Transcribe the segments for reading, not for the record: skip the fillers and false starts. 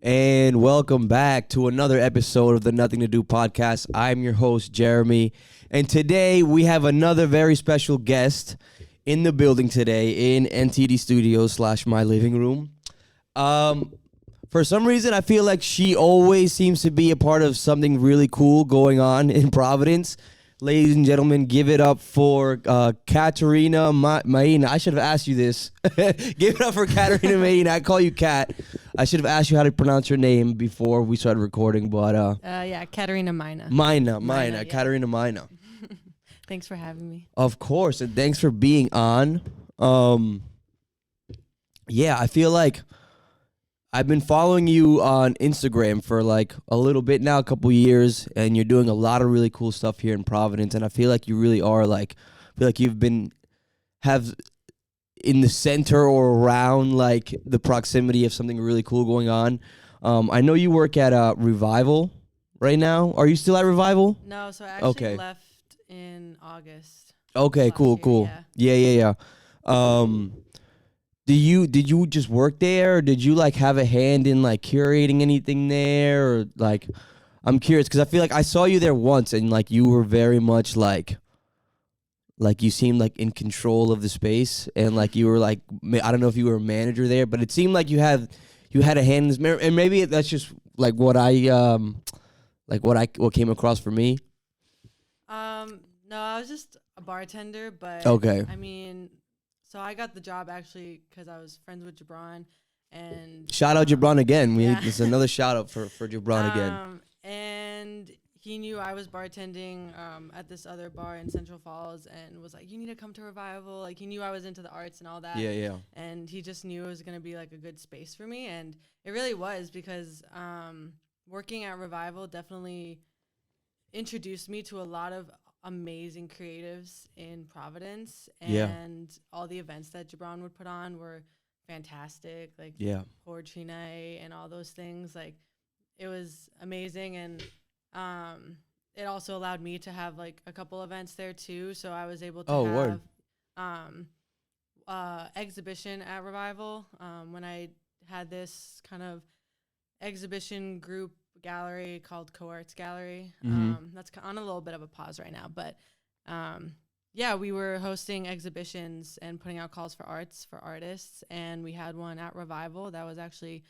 And welcome back to another episode of the Nothing to Do podcast. I'm your host, Jeremy. And today we have another very special guest in the building today in NTD Studios / my living room. For some reason, I feel like she always seems to be a part of something really cool going on in Providence. Ladies and gentlemen, give it up for Caterina Maina. I should have asked you this. Give it up for Caterina Maina. I call you Kat. I should have asked you how to pronounce your name before we started recording, but Caterina Maina. Maina, Caterina Maina. Thanks for having me. Of course, and thanks for being on. I feel like I've been following you on Instagram for like a little bit now, a couple years, and you're doing a lot of really cool stuff here in Providence. And I feel like you really are have in the center or around like the proximity of something really cool going on. I know you work at Revival right now. Are you still at Revival? No, so I actually left in August. Okay, cool. Yeah. Did you just work there, or did you like have a hand in like curating anything there, or like I'm curious because I feel like I saw you there once and like you were very much like you seemed like in control of the space, and like you were like, I don't know if you were a manager there, but it seemed like you had a hand in this, and maybe that's just like what came across for me. No, I was just a bartender, but okay. I mean, so I got the job actually because I was friends with Gibran, and shout out Gibran again. It's another shout out for Gibran again. And he knew I was bartending at this other bar in Central Falls, and was like, "You need to come to Revival." Like he knew I was into the arts and all that. Yeah. And he just knew it was gonna be like a good space for me, and it really was because working at Revival definitely introduced me to a lot of amazing creatives in Providence, and all the events that Gibran would put on were fantastic, like poetry night and all those things. Like it was amazing, and it also allowed me to have like a couple events there too, so I was able to have exhibition at Revival when I had this kind of exhibition group gallery called Co-Arts Gallery. That's on a little bit of a pause right now, but we were hosting exhibitions and putting out calls for arts for artists, and we had one at Revival that was actually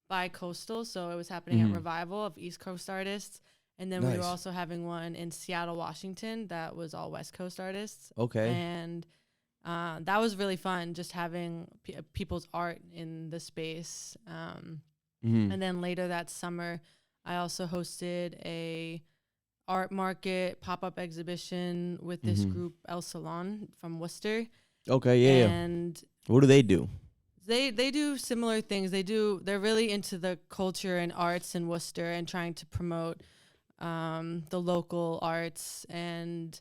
bi-coastal, so it was happening at Revival of East Coast artists, and then we were also having one in Seattle, Washington that was all West Coast artists. And that was really fun, just having people's art in the space. And then later that summer I also hosted a art market pop-up exhibition with this group El Salon from Worcester. And what do they do? They do similar things. They're really into the culture and arts in Worcester and trying to promote the local arts, and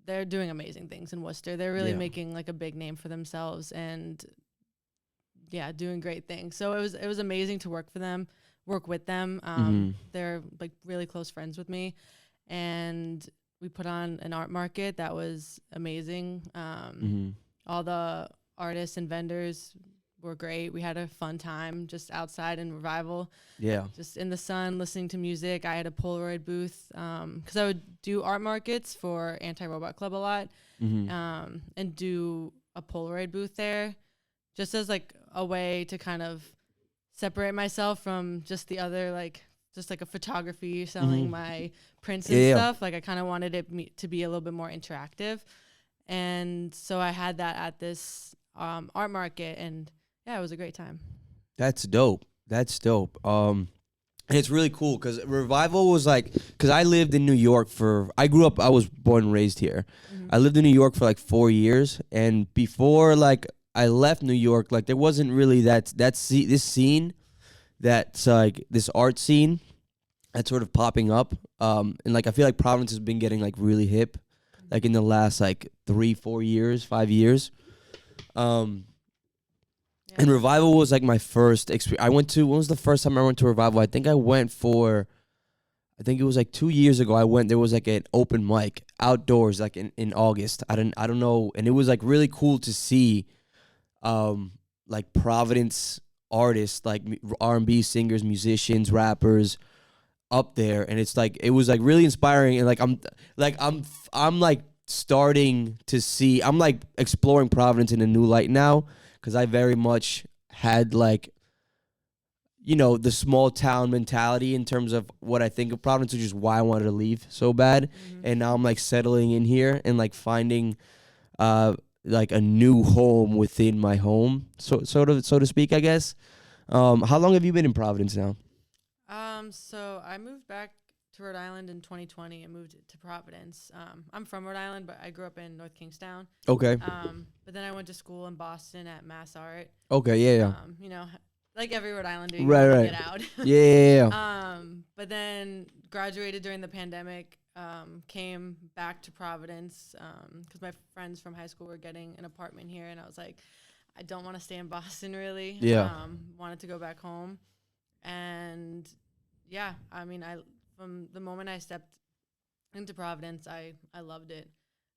they're doing amazing things in Worcester. They're really making like a big name for themselves, and doing great things. So it was amazing to work with them. They're like really close friends with me, and we put on an art market that was amazing. All the artists and vendors were great. We had a fun time just outside in Revival, just in the sun listening to music. I had a Polaroid booth because I would do art markets for Anti-Robot Club a lot, and do a Polaroid booth there just as like a way to kind of separate myself from just the other, like just like a photography selling my prints and stuff. Like I kind of wanted it to be a little bit more interactive, and so I had that at this art market, and it was a great time. That's dope. And it's really cool because Revival was like, because I lived in New York I was born and raised here. I lived in New York for like 4 years, and before like I left New York, like there wasn't really this scene that's like this art scene that's sort of popping up. And like I feel like Providence has been getting like really hip, like in the last like 3-4 years, 5 years. And Revival was like my first experience. When was the first time I went to Revival? I think it was like 2 years ago. There was like an open mic outdoors, like in August. I don't know. And it was like really cool to see, like Providence artists, like R&B singers, musicians, rappers up there, and it's like it was like really inspiring, and I'm like starting to see, I'm like exploring Providence in a new light now, because I very much had like, you know, the small town mentality in terms of what I think of Providence, which is why I wanted to leave so bad. And now I'm like settling in here and like finding like a new home within my home, so to speak, I guess. How long have you been in Providence now? So I moved back to Rhode Island in 2020 and moved to Providence. I'm from Rhode Island, but I grew up in North Kingstown. Okay. But then I went to school in Boston at Mass Art. Okay. Yeah. You know, like every Rhode Islander, you Right. want to Right. get out. Yeah. But then graduated during the pandemic. Came back to Providence because my friends from high school were getting an apartment here, and I was like, I don't want to stay in Boston really. Yeah. Wanted to go back home, and yeah, I mean, I from the moment I stepped into Providence, I loved it.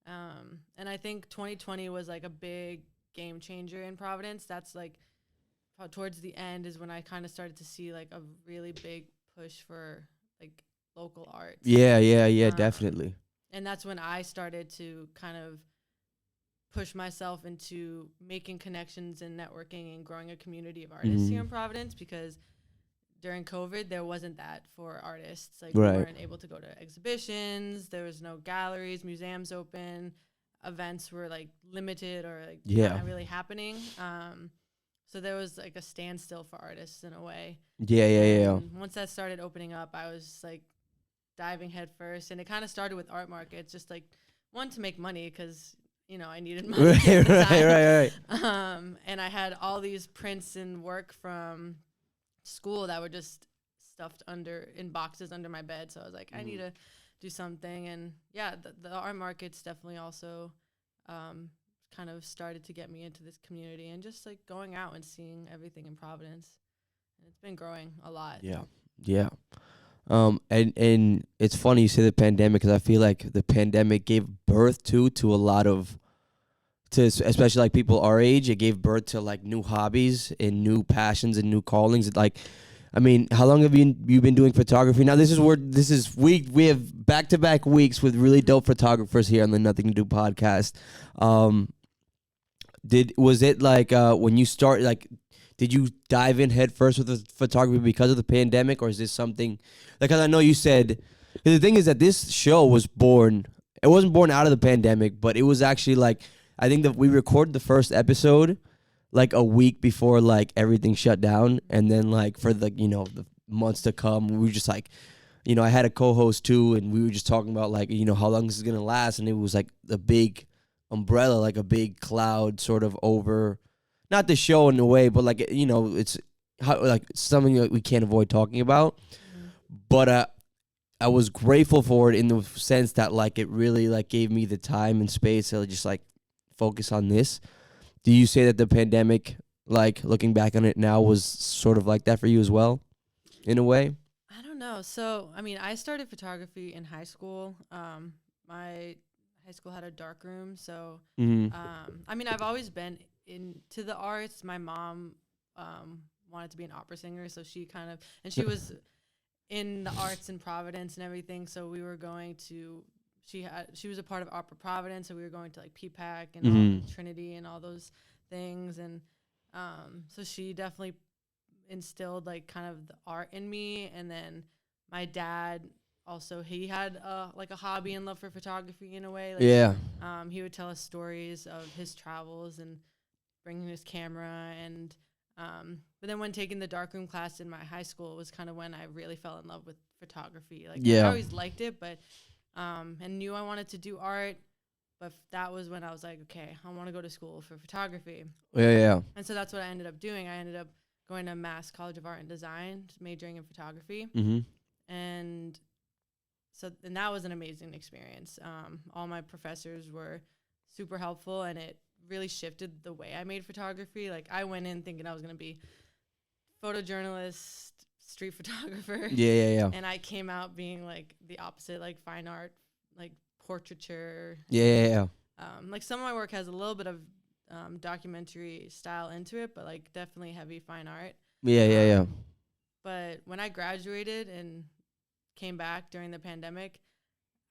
And I think 2020 was like a big game changer in Providence. That's like towards the end is when I kind of started to see like a really big push for like local arts. Yeah. Definitely. And that's when I started to kind of push myself into making connections and networking and growing a community of artists here in Providence, because during COVID, there wasn't that for artists. Like, Right. we weren't able to go to exhibitions. There was no galleries, museums open. Events were, like, limited or, like, not really happening. So there was, like, a standstill for artists in a way. Yeah. Once that started opening up, I was, like, diving head first. And it kind of started with art markets, just, like, one, to make money because, you know, I needed money at the time. Right. And I had all these prints and work from school that were just stuffed in boxes under my bed. So I was like, I need to do something. And yeah, the art markets definitely also kind of started to get me into this community and just like going out and seeing everything in Providence. And it's been growing a lot. Yeah. And it's funny you say the pandemic, because I feel like the pandemic gave birth to a lot of, especially like people our age. It gave birth to like new hobbies and new passions and new callings. Like, I mean, how long have you been doing photography? Now we have back-to-back weeks with really dope photographers here on the Nothing to Do podcast. Was it like when you start, like, did you dive in head first with the photography because of the pandemic, or is this something like, because I know you said, the thing is that this show was born, it wasn't born out of the pandemic, but it was actually like, I think that we recorded the first episode like a week before like everything shut down, and then like for the, you know, the months to come, we were just like, you know, I had a co-host too, and we were just talking about like, you know, how long this is gonna last, and it was like a big umbrella, like a big cloud sort of over, not the show in a way, but like, you know, it's how, like something that we can't avoid talking about. But I was grateful for it in the sense that like it really like gave me the time and space to just like focus on this. Do you say that the pandemic, like looking back on it now, was sort of like that for you as well, in a way? I don't know. So, I mean, I started photography in high school. My high school had a dark room. So, I mean, I've always been into the arts. My mom wanted to be an opera singer. So she she was in the arts in Providence and everything. So we were going to, she was a part of Opera Providence. So we were going to like PPAC and all, Trinity and all those things. And so she definitely instilled like kind of the art in me. And then my dad also, he had like a hobby and love for photography in a way. Like, he would tell us stories of his travels and bringing his camera. And but then when taking the darkroom class in my high school was kind of when I really fell in love with photography. Like, I always liked it, but and knew I wanted to do art. But that was when I was like, okay, I want to go to school for photography. Yeah. And so that's what I ended up doing. I ended up going to Mass College of Art and Design, majoring in photography. And so, and that was an amazing experience. All my professors were super helpful, and it really shifted the way I made photography. Like, I went in thinking I was going to be photojournalist, street photographer. Yeah. And I came out being like the opposite, like fine art, like portraiture. Yeah. Like, some of my work has a little bit of documentary style into it, but like definitely heavy fine art. Yeah. But when I graduated and came back during the pandemic,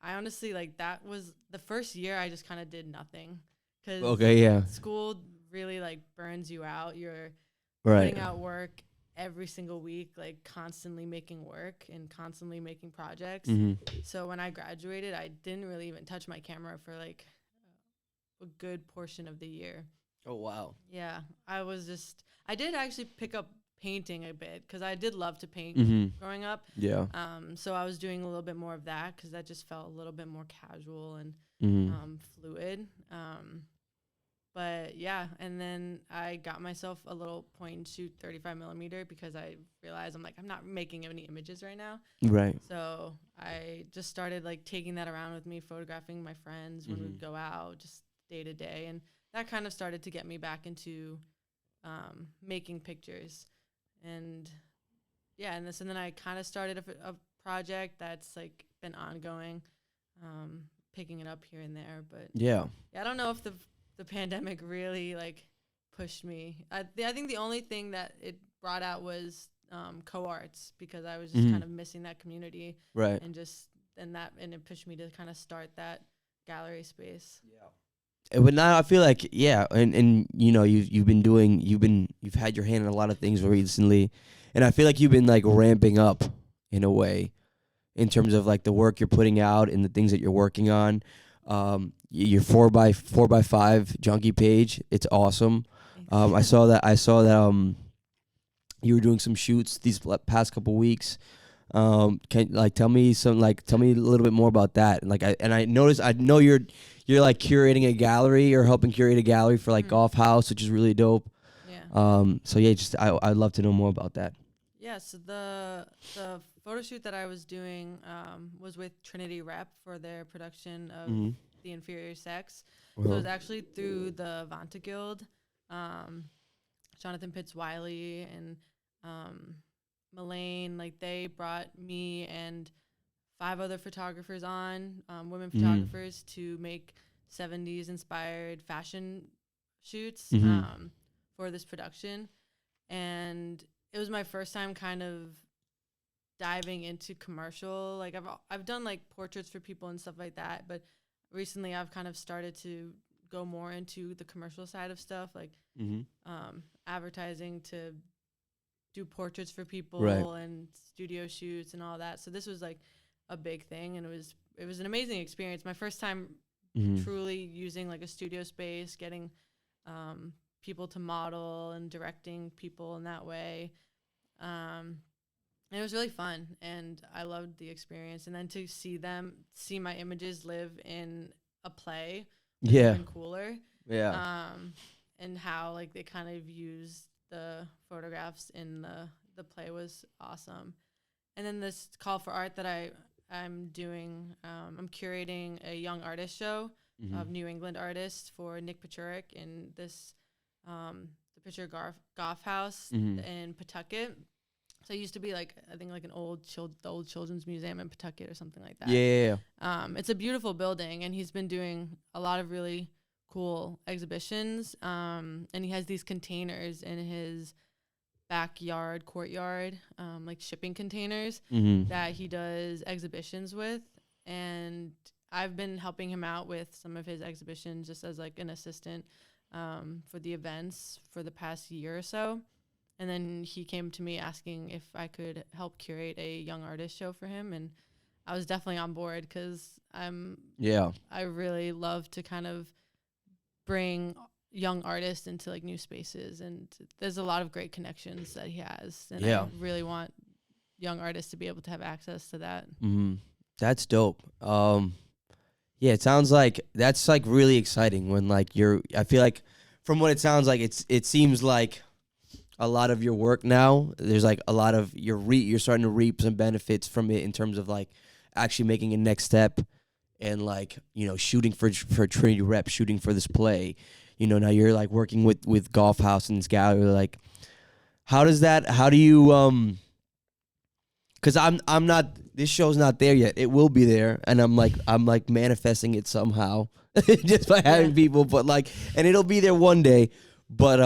I honestly, like, that was the first year I just kind of did nothing, because Okay, yeah. school really, like, burns you out. You're Right. putting out work every single week, like, constantly making work and constantly making projects. Mm-hmm. So when I graduated, I didn't really even touch my camera for like a good portion of the year. Oh, wow. Yeah, I did actually pick up painting a bit because I did love to paint Mm-hmm. growing up. Yeah. So I was doing a little bit more of that because that just felt a little bit more casual and Mm-hmm. fluid. But yeah, and then I got myself a little point and shoot 35 millimeter because I realized I'm not making any images right now. Right. So I just started like taking that around with me, photographing my friends when we'd go out, just day to day, and that kind of started to get me back into making pictures. And yeah, and then I kind of started a project that's like been ongoing, picking it up here and there. But Yeah. I don't know if the pandemic really like pushed me. I think the only thing that it brought out was co-arts, because I was just kind of missing that community, Right. and it pushed me to kind of start that gallery space. But now I feel like, yeah, and you know, you've had your hand in a lot of things recently, and I feel like you've been like ramping up in a way in terms of like the work you're putting out and the things that you're working on. Your 4x5 junkie page, it's awesome. I saw that you were doing some shoots these past couple weeks. Can tell me a little bit more about that. And I know you're like curating a gallery or helping curate a gallery for like Golf House, which is really dope. Yeah. So yeah, I'd love to know more about that. Yeah, so the photo shoot that I was doing was with Trinity Rep for their production of The Inferior Sex. So it was actually through the Vanta Guild. Jonathan Pitts Wiley and Melaine, like, they brought me and 5 other photographers on, women photographers, to make 70s inspired fashion shoots for this production. And it was my first time kind of diving into commercial. Like, I've done like portraits for people and stuff like that, but recently I've kind of started to go more into the commercial side of stuff, like advertising to do portraits for people, right, and studio shoots and all that. So this was like a big thing, and it was an amazing experience. My first time truly using like a studio space, getting people to model and directing people in that way. And it was really fun, and I loved the experience. And then to see my images live in a play was even cooler. Yeah. And how like they kind of used the photographs in the play was awesome. And then this call for art that I'm doing, I'm curating a young artist show of New England artists for Nick Pachurik in this the Pitcher Goff House in Pawtucket. So it used to be like, I think like the old children's museum in Pawtucket or something like that. Yeah. It's a beautiful building, and he's been doing a lot of really cool exhibitions. And he has these containers in his courtyard, like shipping containers that he does exhibitions with. And I've been helping him out with some of his exhibitions just as like an assistant for the events for the past year or so. And then he came to me asking if I could help curate a young artist show for him. And I was definitely on board, because I really love to kind of bring young artists into like new spaces. And there's a lot of great connections that he has. And I really want young artists to be able to have access to that. That's dope. Yeah, it sounds like that's like really exciting when like I feel like from what it sounds like, it seems like a lot of your work now, there's like a lot of you're starting to reap some benefits from it in terms of like actually making a next step and like, you know, shooting for Trinity Rep, shooting for this play. You know, now you're like working with Golf House and this gallery. Like, how do you because I'm not, this show's not there yet. It will be there, and I'm like manifesting it somehow just by having people, but like, and it'll be there one day. But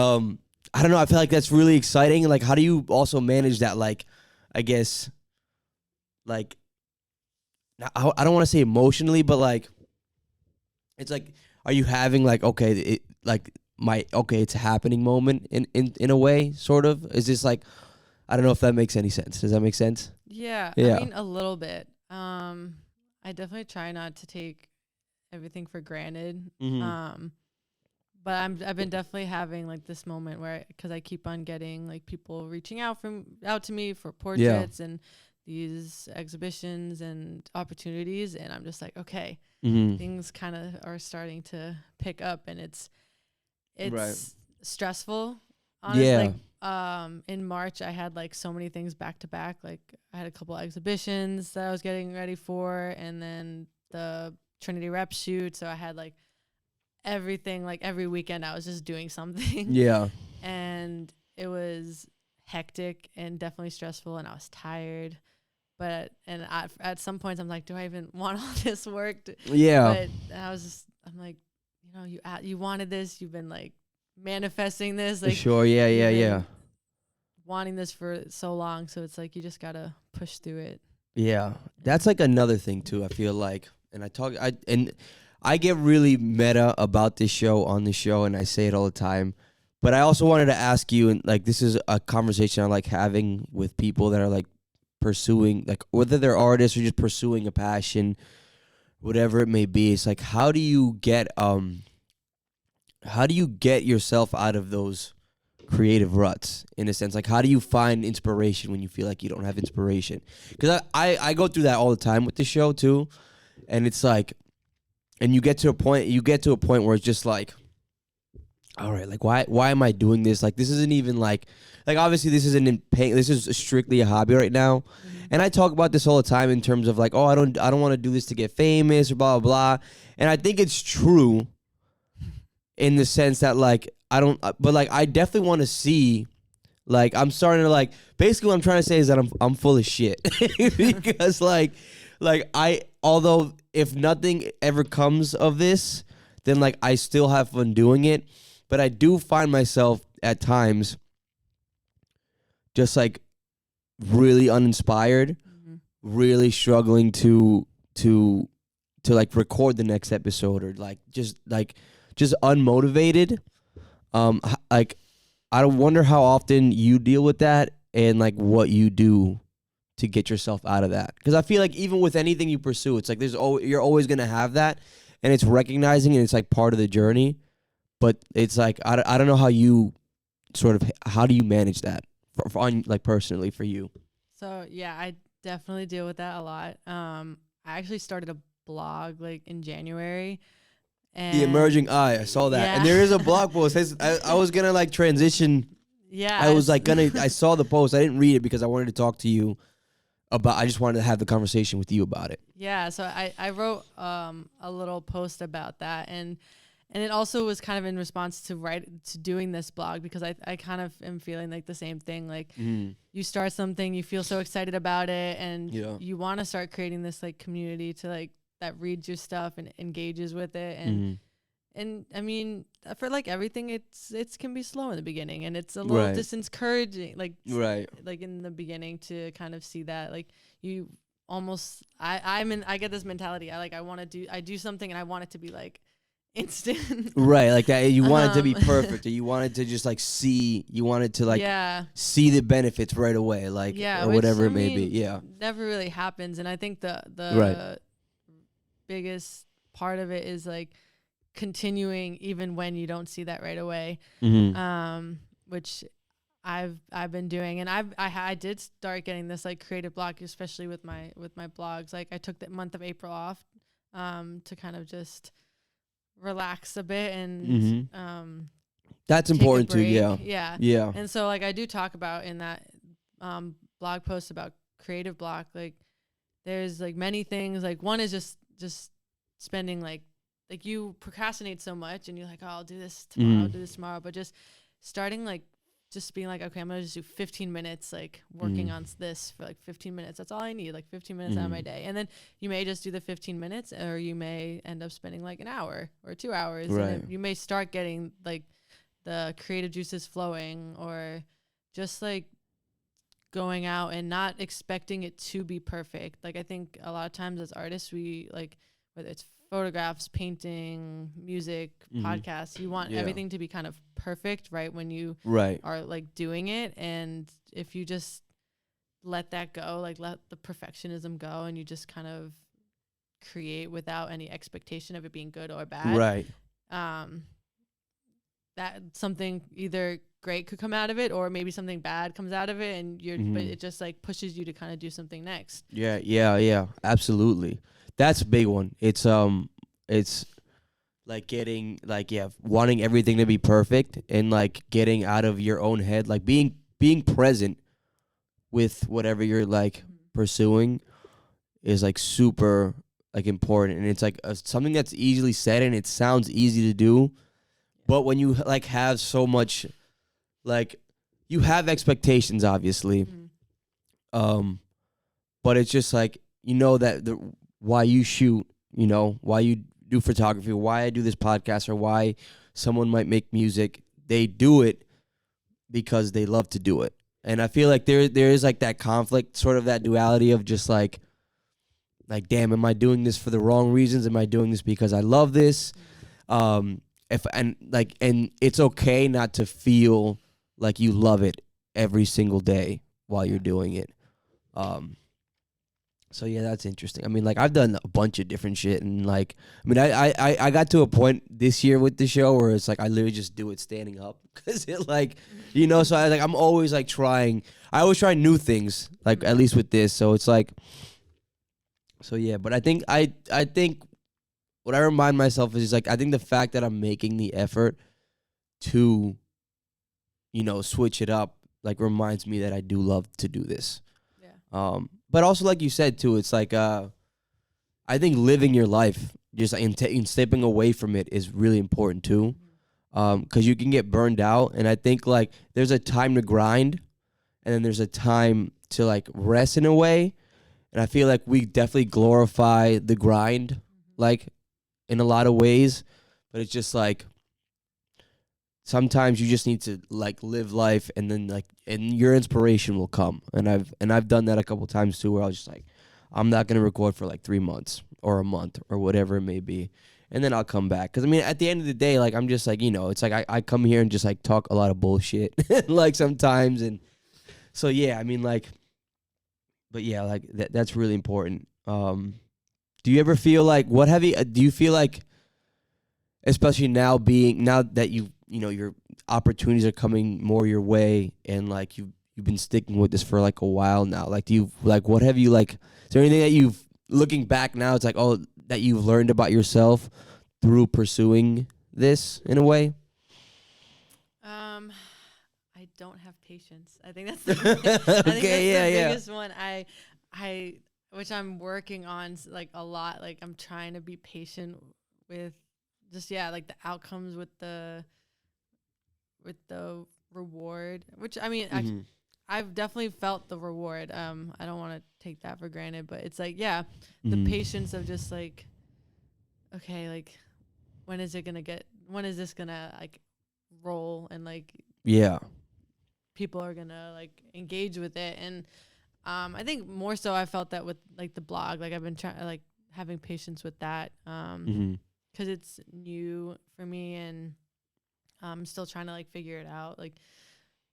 I don't know. I feel like that's really exciting. Like, how do you also manage that? Like, I guess, like, I don't want to say emotionally, but like, it's like, are you having like, okay, it's a happening moment in a way, sort of? Is this like, I don't know if that makes any sense. Does that make sense? Yeah, I Yeah. mean a little bit. I definitely try not to take everything for granted. Mm-hmm. But I've been definitely having like this moment where, because I keep on getting like people reaching out to me for portraits and these exhibitions and opportunities, and I'm just like, okay, Mm-hmm. things kind of are starting to pick up, and it's Right. stressful. Honestly, Yeah. like in March I had like so many things back to back. Like I had a couple exhibitions that I was getting ready for, and then the Trinity Rep shoot. So I had like everything, like every weekend I was just doing something. Yeah. And it was hectic and definitely stressful, and I was tired. But at some points I'm like, do I even want all this work? Yeah. But I'm like, you wanted this, you've been like manifesting this, For like sure. Yeah. you've Yeah. been Yeah. wanting this for so long, so it's like you just gotta push through it. Yeah. That's like another thing too. I feel like, and I get really meta about this show on the show, and I say it all the time. But I also wanted to ask you, and like this is a conversation I like having with people that are like pursuing, like whether they're artists or just pursuing a passion, whatever it may be. It's like how do you get yourself out of those creative ruts, in a sense? Like, how do you find inspiration when you feel like you don't have inspiration? Because I go through that all the time with the show too, and it's like, and you get to a point where it's just like, all right, like why am I doing this? Like, this isn't even like obviously this isn't in pay, this is strictly a hobby right now. And I talk about this all the time in terms of like, oh, I don't want to do this to get famous or blah blah blah. And I think it's true in the sense that like I don't, but like I definitely want to see, like I'm starting to like, basically what I'm trying to say is that I'm full of shit because like I, although if nothing ever comes of this, then like I still have fun doing it, but I do find myself at times just like really uninspired, really struggling to like record the next episode, or like just unmotivated. Like I wonder how often you deal with that, and like what you do to get yourself out of that. Because I feel like even with anything you pursue, it's like you're always gonna have that, and it's recognizing, and it's like part of the journey. But it's like I don't know how you how do you manage that for on, like personally for you? So yeah, I definitely deal with that a lot. I actually started a blog like in January. The And emerging eye, I saw that, and there is a blog post. I was gonna like transition. Yeah, I was like I saw the post. I didn't read it because I wanted to talk to you about. I just wanted to have the conversation with you about it. Yeah, so I wrote a little post about that, and it also was kind of in response to doing this blog, because I kind of am feeling like the same thing. Like you start something, you feel so excited about it, and you want to start creating this like community to like that reads your stuff and engages with it, and I mean, for like everything, it's can be slow in the beginning, and it's a little discouraging, like like in the beginning, to kind of see that like you almost I get this mentality. I do something and I want it to be like instant. Right, like that. You want it to be perfect, or you wanted to just like see. You wanted to like see the benefits right away, like or whatever it may be. Yeah, never really happens, and I think the biggest part of it is like continuing even when you don't see that right away, which I've been doing, and I did start getting this like creative block, especially with my blogs. Like I took the month of April off to kind of just relax a bit and that's important too. Yeah. And so like I do talk about in that blog post about creative block, like there's like many things. Like one is just spending like you procrastinate so much, and you're like, oh, I'll do this tomorrow, I'll do this tomorrow, but just starting like just being like, okay, I'm gonna just do 15 minutes, like working on this for like 15 minutes. That's all I need, like 15 minutes out of my day. And then you may just do the 15 minutes, or you may end up spending like an hour or 2 hours. Right. And then you may start getting like the creative juices flowing, or just like going out and not expecting it to be perfect. Like I think a lot of times as artists, we like, whether it's photographs, painting, music, podcasts, you want everything to be kind of perfect right when you are like doing it. And if you just let that go, like let the perfectionism go, and you just kind of create without any expectation of it being good or bad, that something either great could come out of it, or maybe something bad comes out of it, and but it just like pushes you to kind of do something next. Yeah, absolutely. That's a big one. It's like getting like wanting everything to be perfect, and like getting out of your own head, like being present with whatever you're like pursuing is like super like important. And it's like something that's easily said, and it sounds easy to do, but when you like have so much, like you have expectations obviously, but it's just like, that why you shoot, why you do photography, why I do this podcast, or why someone might make music, they do it because they love to do it. And I feel like there is like that conflict, sort of that duality of just like damn, am I doing this for the wrong reasons? Am I doing this because I love this? And it's okay not to feel like you love it every single day while you're doing it. So yeah, that's interesting. I mean, like I've done a bunch of different shit, and like, I mean, I got to a point this year with the show where it's like I literally just do it standing up, because it like, so I'm always like trying. I always try new things, like at least with this. So it's like, so yeah. But I think what I remind myself is like, I think the fact that I'm making the effort to, switch it up, like reminds me that I do love to do this. Yeah. But also, like you said too, it's like I think living your life just in stepping away from it is really important too, because you can get burned out. And I think like there's a time to grind, and then there's a time to like rest in a way. And I feel like we definitely glorify the grind, like in a lot of ways, but it's just like sometimes you just need to like live life, and then like, and your inspiration will come. And I've done that a couple times too, where I was just like, I'm not gonna record for like 3 months or a month or whatever it may be, and then I'll come back. Because I mean, at the end of the day, like I'm just like, it's like I come here and just like talk a lot of bullshit like sometimes. And so yeah, I mean, like, but yeah, like that's really important. Do you ever feel like, do you feel like, especially now that your opportunities are coming more your way, and like you've been sticking with this for like a while now, like do you like, what have you like, is there anything that you've, looking back now, it's like, oh, that you've learned about yourself through pursuing this in a way? I don't have patience. I think that's the biggest one. I which I'm working on like a lot. Like I'm trying to be patient with just like the outcomes with the reward. Which I mean, I've definitely felt the reward. I don't want to take that for granted, but it's like the patience of just like, okay, like when is this gonna like roll, and like people are gonna like engage with it. And I think more so I felt that with like the blog, like I've been trying like having patience with that, because it's new for me, and I'm still trying to like figure it out. Like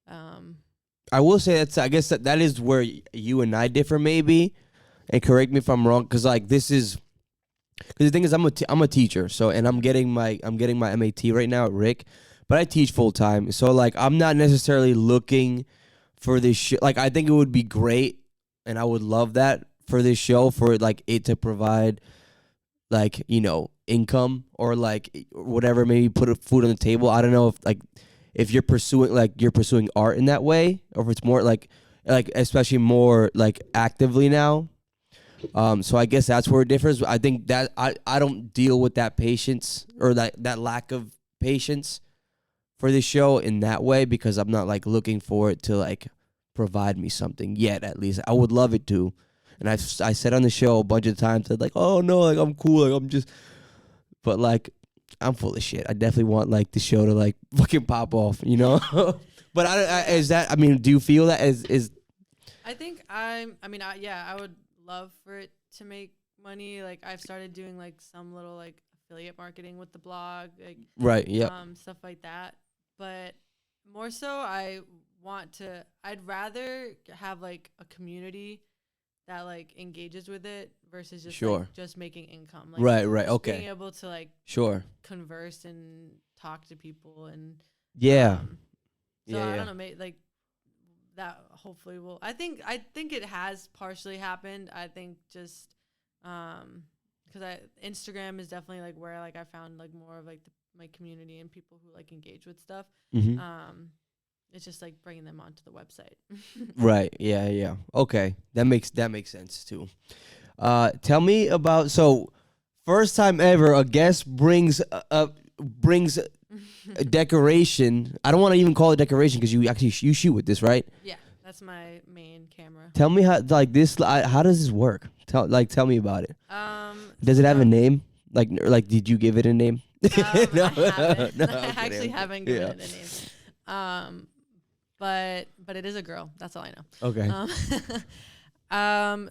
I will say I guess that is where you and I differ maybe, and correct me if I'm wrong, because like this is, because the thing is, I'm a teacher, so, and I'm getting my MAT right now at Rick, but I teach full time, so like I'm not necessarily looking for this shit. Like I think it would be great, and I would love that for this show, for like it to provide like income, or like whatever, maybe put food on the table. I don't know if you're pursuing art in that way, or if it's more like especially more like actively now. So I guess that's where it differs. I think that I don't deal with that patience, or that lack of patience for this show in that way, because I'm not like looking for it to like provide me something yet. At least I would love it to, and I said on the show a bunch of times that like, oh no, like I'm cool, like I'm just, but like I'm full of shit. I definitely want like the show to like fucking pop off, you know. But is that? I mean, do you feel that is? I think I would love for it to make money. Like I've started doing like some little like affiliate marketing with the blog, like Right. Yeah. stuff like that. But more so, I'd rather have like a community that like engages with it versus just Sure. like just making income. Like Right. Right. just Okay. being able to like Sure. converse and talk to people and Yeah. so Yeah. I Yeah. don't know, like that hopefully will. I think it has partially happened. I think just because Instagram is definitely like where like I found like more of like my community and people who like engage with stuff. Mm-hmm. It's just like bringing them onto the website. Right. Yeah. Yeah. Okay. That makes sense too. Tell me about first time ever a guest brings a decoration. I don't want to even call it decoration because you actually you shoot with this, right? Yeah, that's my main camera. Tell me how like this. How does this work? Tell me about it. Does it have a So, name? Like did you give it a name? No, I haven't. no, I actually I'm haven't kidding. given it a name. But it is a girl. That's all I know. Okay.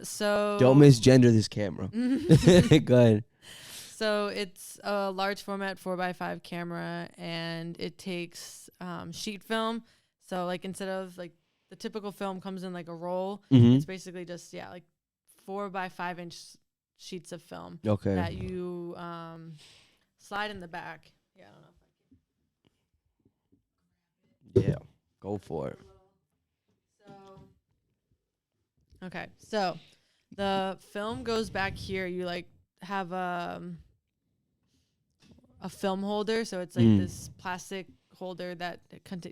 So Don't misgender this camera. Go ahead. So it's a large format 4x5 camera, and it takes sheet film. So like instead of like the typical film comes in like a roll, Mm-hmm. it's basically just like 4x5 inch sheets of film Okay. that you slide in the back. Yeah, I don't know if I Yeah. Go for it. Okay, so the film goes back here. You like have a film holder, so it's like this plastic holder that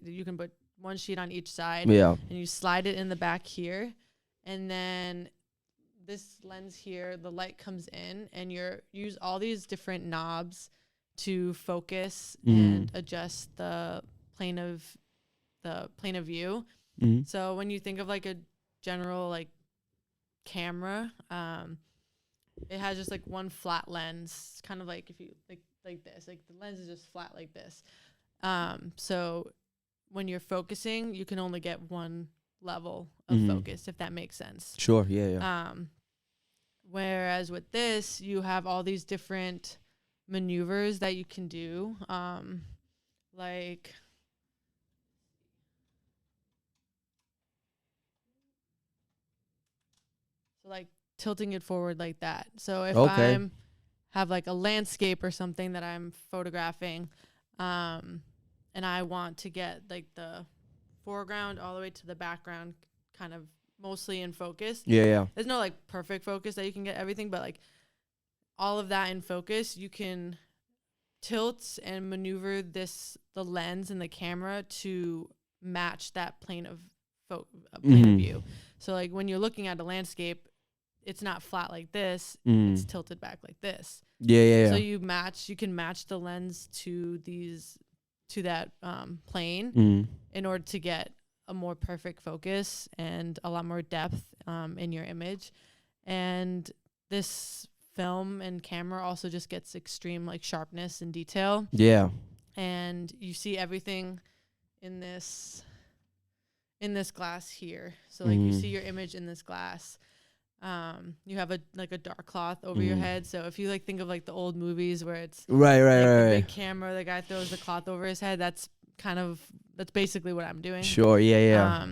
you can put one sheet on each side. Yeah. And you slide it in the back here, and then this lens here, the light comes in, and you use all these different knobs to focus and adjust the plane of view. Mm-hmm. So when you think of like a general like camera, it has just like one flat lens, kind of like if you like this, like the lens is just flat like this. So when you're focusing, you can only get one level of focus, if that makes sense. Sure. Yeah. Yeah. Whereas with this, you have all these different maneuvers that you can do, like like tilting it forward like that. So if I'm have like a landscape or something that I'm photographing, and I want to get like the foreground all the way to the background kind of mostly in focus. Yeah. Yeah. There's no like perfect focus that you can get everything, but like all of that in focus, you can tilt and maneuver the lens and the camera to match that plane of view. So like when you're looking at a landscape, it's not flat like this, it's tilted back like this. Yeah. Yeah. Yeah. So you can match the lens to that plane in order to get a more perfect focus and a lot more depth in your image. And this film and camera also just gets extreme like sharpness and detail. Yeah. And you see everything in this glass here. So like you see your image in this glass. You have a dark cloth over your head. So if you like think of like the old movies where it's Right. the big camera, the guy throws the cloth over his head, that's basically what I'm doing. Sure. Yeah. Yeah.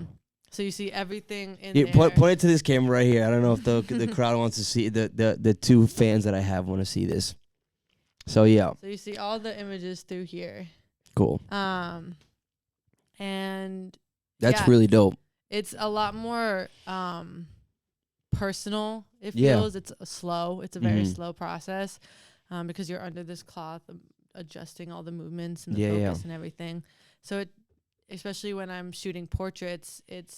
So you see everything in Yeah, there. point it to this camera right here. I don't know if the crowd wants to see the two fans that I have want to see this. So yeah. So you see all the images through here. Cool. And That's really dope. it's a lot more personal. It Yeah. feels it's a very slow process, because you're under this cloth adjusting all the movements and the focus and everything. So especially when I'm shooting portraits, it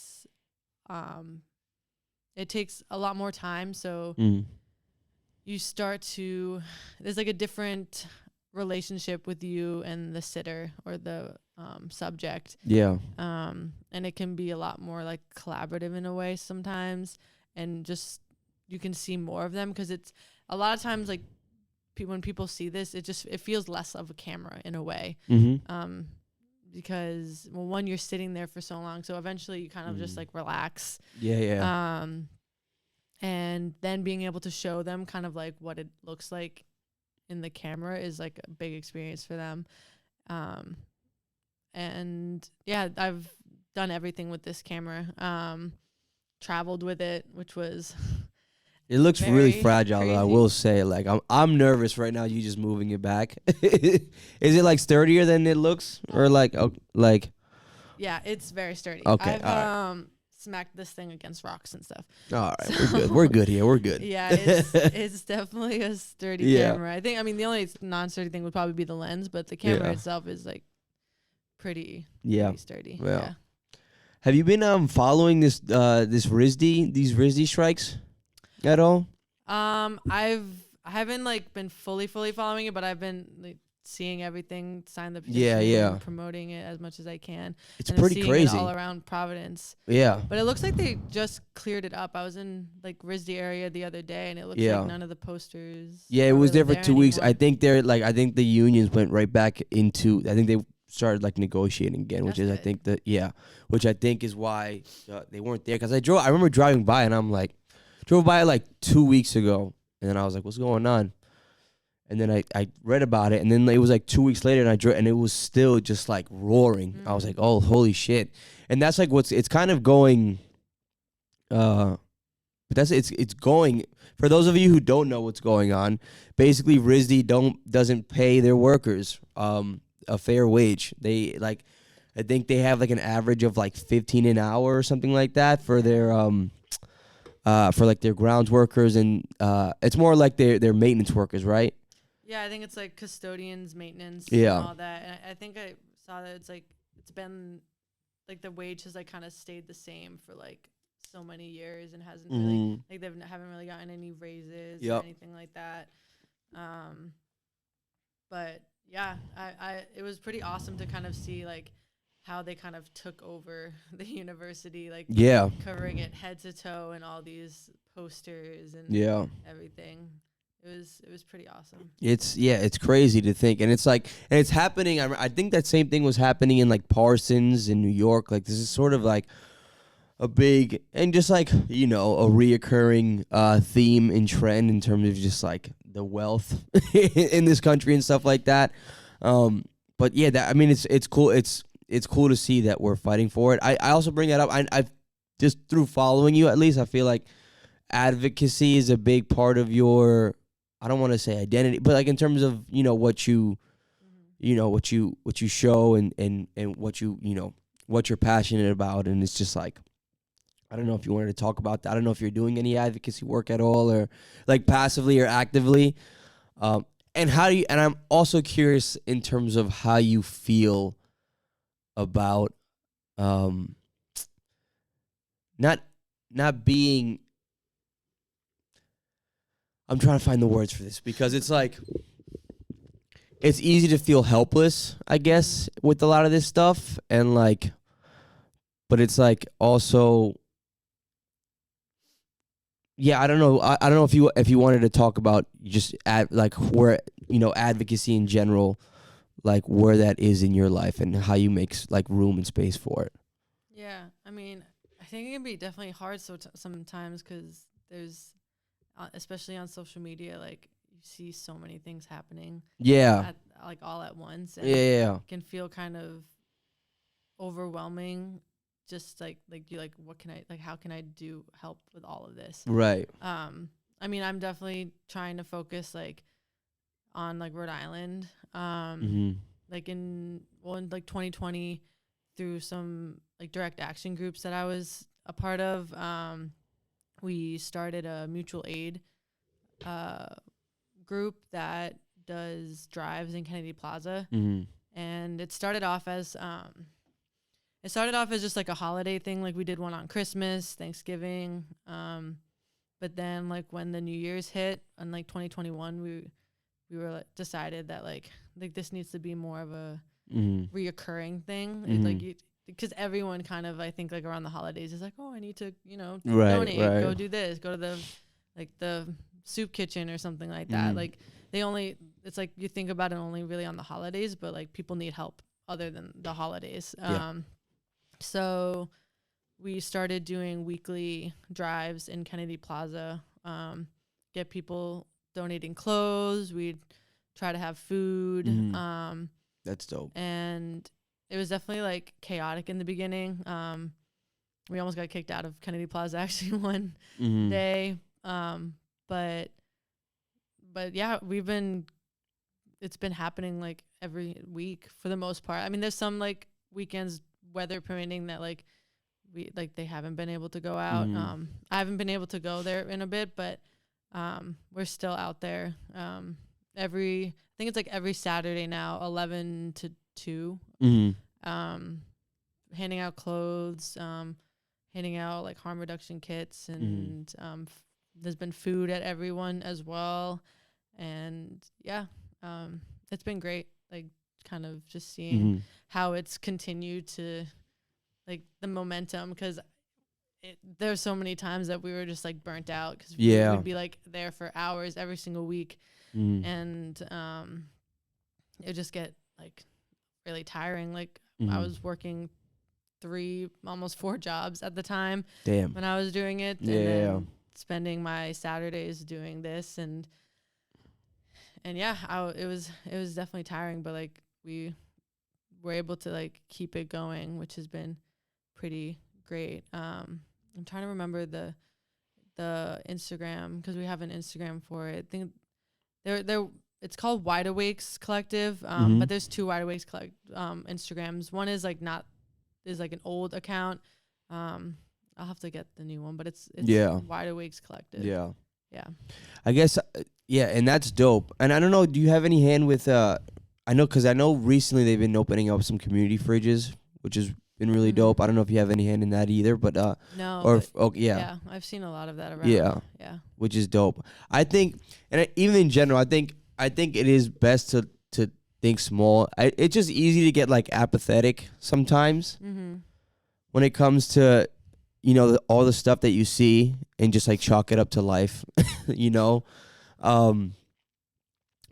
takes a lot more time. So you start to, there's like a different relationship with you and the sitter or the subject. Yeah. And it can be a lot more like collaborative in a way sometimes. And just, you can see more of them because it's a lot of times like when people see this, it feels less of a camera in a way. Because well, one, you're sitting there for so long, so eventually you kind of just like relax. And then being able to show them kind of like what it looks like in the camera is like a big experience for them. And yeah, I've done everything with this camera. Traveled with it, which was it looks really fragile crazy. though, I will say. Like I'm nervous right now, you just moving it back. Is it like sturdier than it looks? Or like yeah, it's very sturdy. Okay, I've smacked this thing against rocks and stuff. All right, so, we're good. We're good here. We're good. Yeah, it's definitely a sturdy camera. I think. I mean, the only non-sturdy thing would probably be the lens, but the camera itself is like pretty sturdy. Well. Yeah. Have you been following these RISD strikes at all? I haven't like been fully following it, but I've been like seeing everything, sign the petition, and promoting it as much as I can. It's pretty crazy. It all around Providence. Yeah. But it looks like they just cleared it up. I was in like RISD area the other day, and it looks like none of the posters. Yeah, it was there for 2 weeks. Anymore. I think the unions went right back into. I think they started like negotiating again, which is which I think is why they weren't there. Because I remember driving by and I'm like, drove by like 2 weeks ago, and then I was like, what's going on? And then I read about it, and then it was like 2 weeks later, and I drove, and it was still just like roaring. I was like, oh, holy shit! And that's like it's kind of going. But it's going. For those of you who don't know what's going on, basically RISD doesn't pay their workers a fair wage. They like, I think they have like an average of like 15 an hour or something like that for their for like their grounds workers, and it's more like their maintenance workers, right? Yeah, I think it's like custodians, maintenance, and all that. And I think I saw that it's been like the wage has like kind of stayed the same for like so many years and hasn't really like haven't really gotten any raises or anything like that. But yeah, it was pretty awesome to kind of see like how they kind of took over the university, like covering it head to toe and all these posters and everything. It was pretty awesome. It's crazy to think, and it's like, and it's happening. I think that same thing was happening in like Parsons in New York. Like this is sort of like a big and just like a reoccurring theme and trend in terms of just like the wealth in this country and stuff like that. But yeah, that I mean it's cool. It's cool to see that we're fighting for it. I also bring that up. I've just through following you at least, I feel like advocacy is a big part of your. I don't want to say identity, but like in terms of what you show and what what you're passionate about, and it's just like I don't know if you wanted to talk about that. I don't know if you're doing any advocacy work at all, or like passively or actively, and how do you? And I'm also curious in terms of how you feel about not being. I'm trying to find the words for this because it's like it's easy to feel helpless, I guess, with a lot of this stuff, and like, but it's like also, yeah, I don't know. I don't know if you wanted to talk about just like where advocacy in general, like where that is in your life and how you make like room and space for it. Yeah, I mean, I think it can be definitely hard sometimes because there's. Especially on social media, like you see so many things happening. Like all at once. And it can feel kind of overwhelming. Just like you like, what can I like? How can I help with all of this? Right. I mean, I'm definitely trying to focus like on like Rhode Island. Like in 2020 through some like direct action groups that I was a part of. We started a mutual aid group that does drives in Kennedy Plaza, and it started off as just like a holiday thing. Like we did one on Christmas, Thanksgiving, but then like when the New Year's hit in like 2021, we were like, decided that like this needs to be more of a reoccurring thing. It's like because everyone kind of, I think, like around the holidays is like, oh, I need to, donate, go do this, go to the soup kitchen or something like that. Like it's like you think about it only really on the holidays, but like people need help other than the holidays. So we started doing weekly drives in Kennedy Plaza, get people donating clothes. We'd try to have food. That's dope. And it was definitely like chaotic in the beginning. We almost got kicked out of Kennedy Plaza actually one day. But yeah, it's been happening like every week for the most part. I mean, there's some like weekends, weather permitting, that like they haven't been able to go out. I haven't been able to go there in a bit, but we're still out there. I think it's like every Saturday now, 11 to 2. Handing out clothes, handing out like harm reduction kits, and there's been food at everyone as well. And yeah, it's been great, like kind of just seeing how it's continued to like the momentum, because there's so many times that we were just like burnt out, because we would be like there for hours every single week, and it would just get like really tiring. Like I was working 3, almost 4 jobs at the time. Damn. When I was doing it, and then spending my Saturdays doing this, and yeah, it was definitely tiring, but like we were able to like keep it going, which has been pretty great. I'm trying to remember the Instagram, because we have an Instagram for it. I think it's called Wide Awakes Collective, but there's 2 Wide Awakes Instagrams. One is like an old account. I'll have to get the new one, but it's Wide Awakes Collective. Yeah. I guess and that's dope. And I don't know, do you have any hand with I know recently they've been opening up some community fridges, which has been really dope. I don't know if you have any hand in that either, but no. Or yeah, I've seen a lot of that around. Yeah, which is dope. I think, and even in general, I think it is best to think small. It's just easy to get like apathetic sometimes when it comes to all the stuff that you see, and just like chalk it up to life,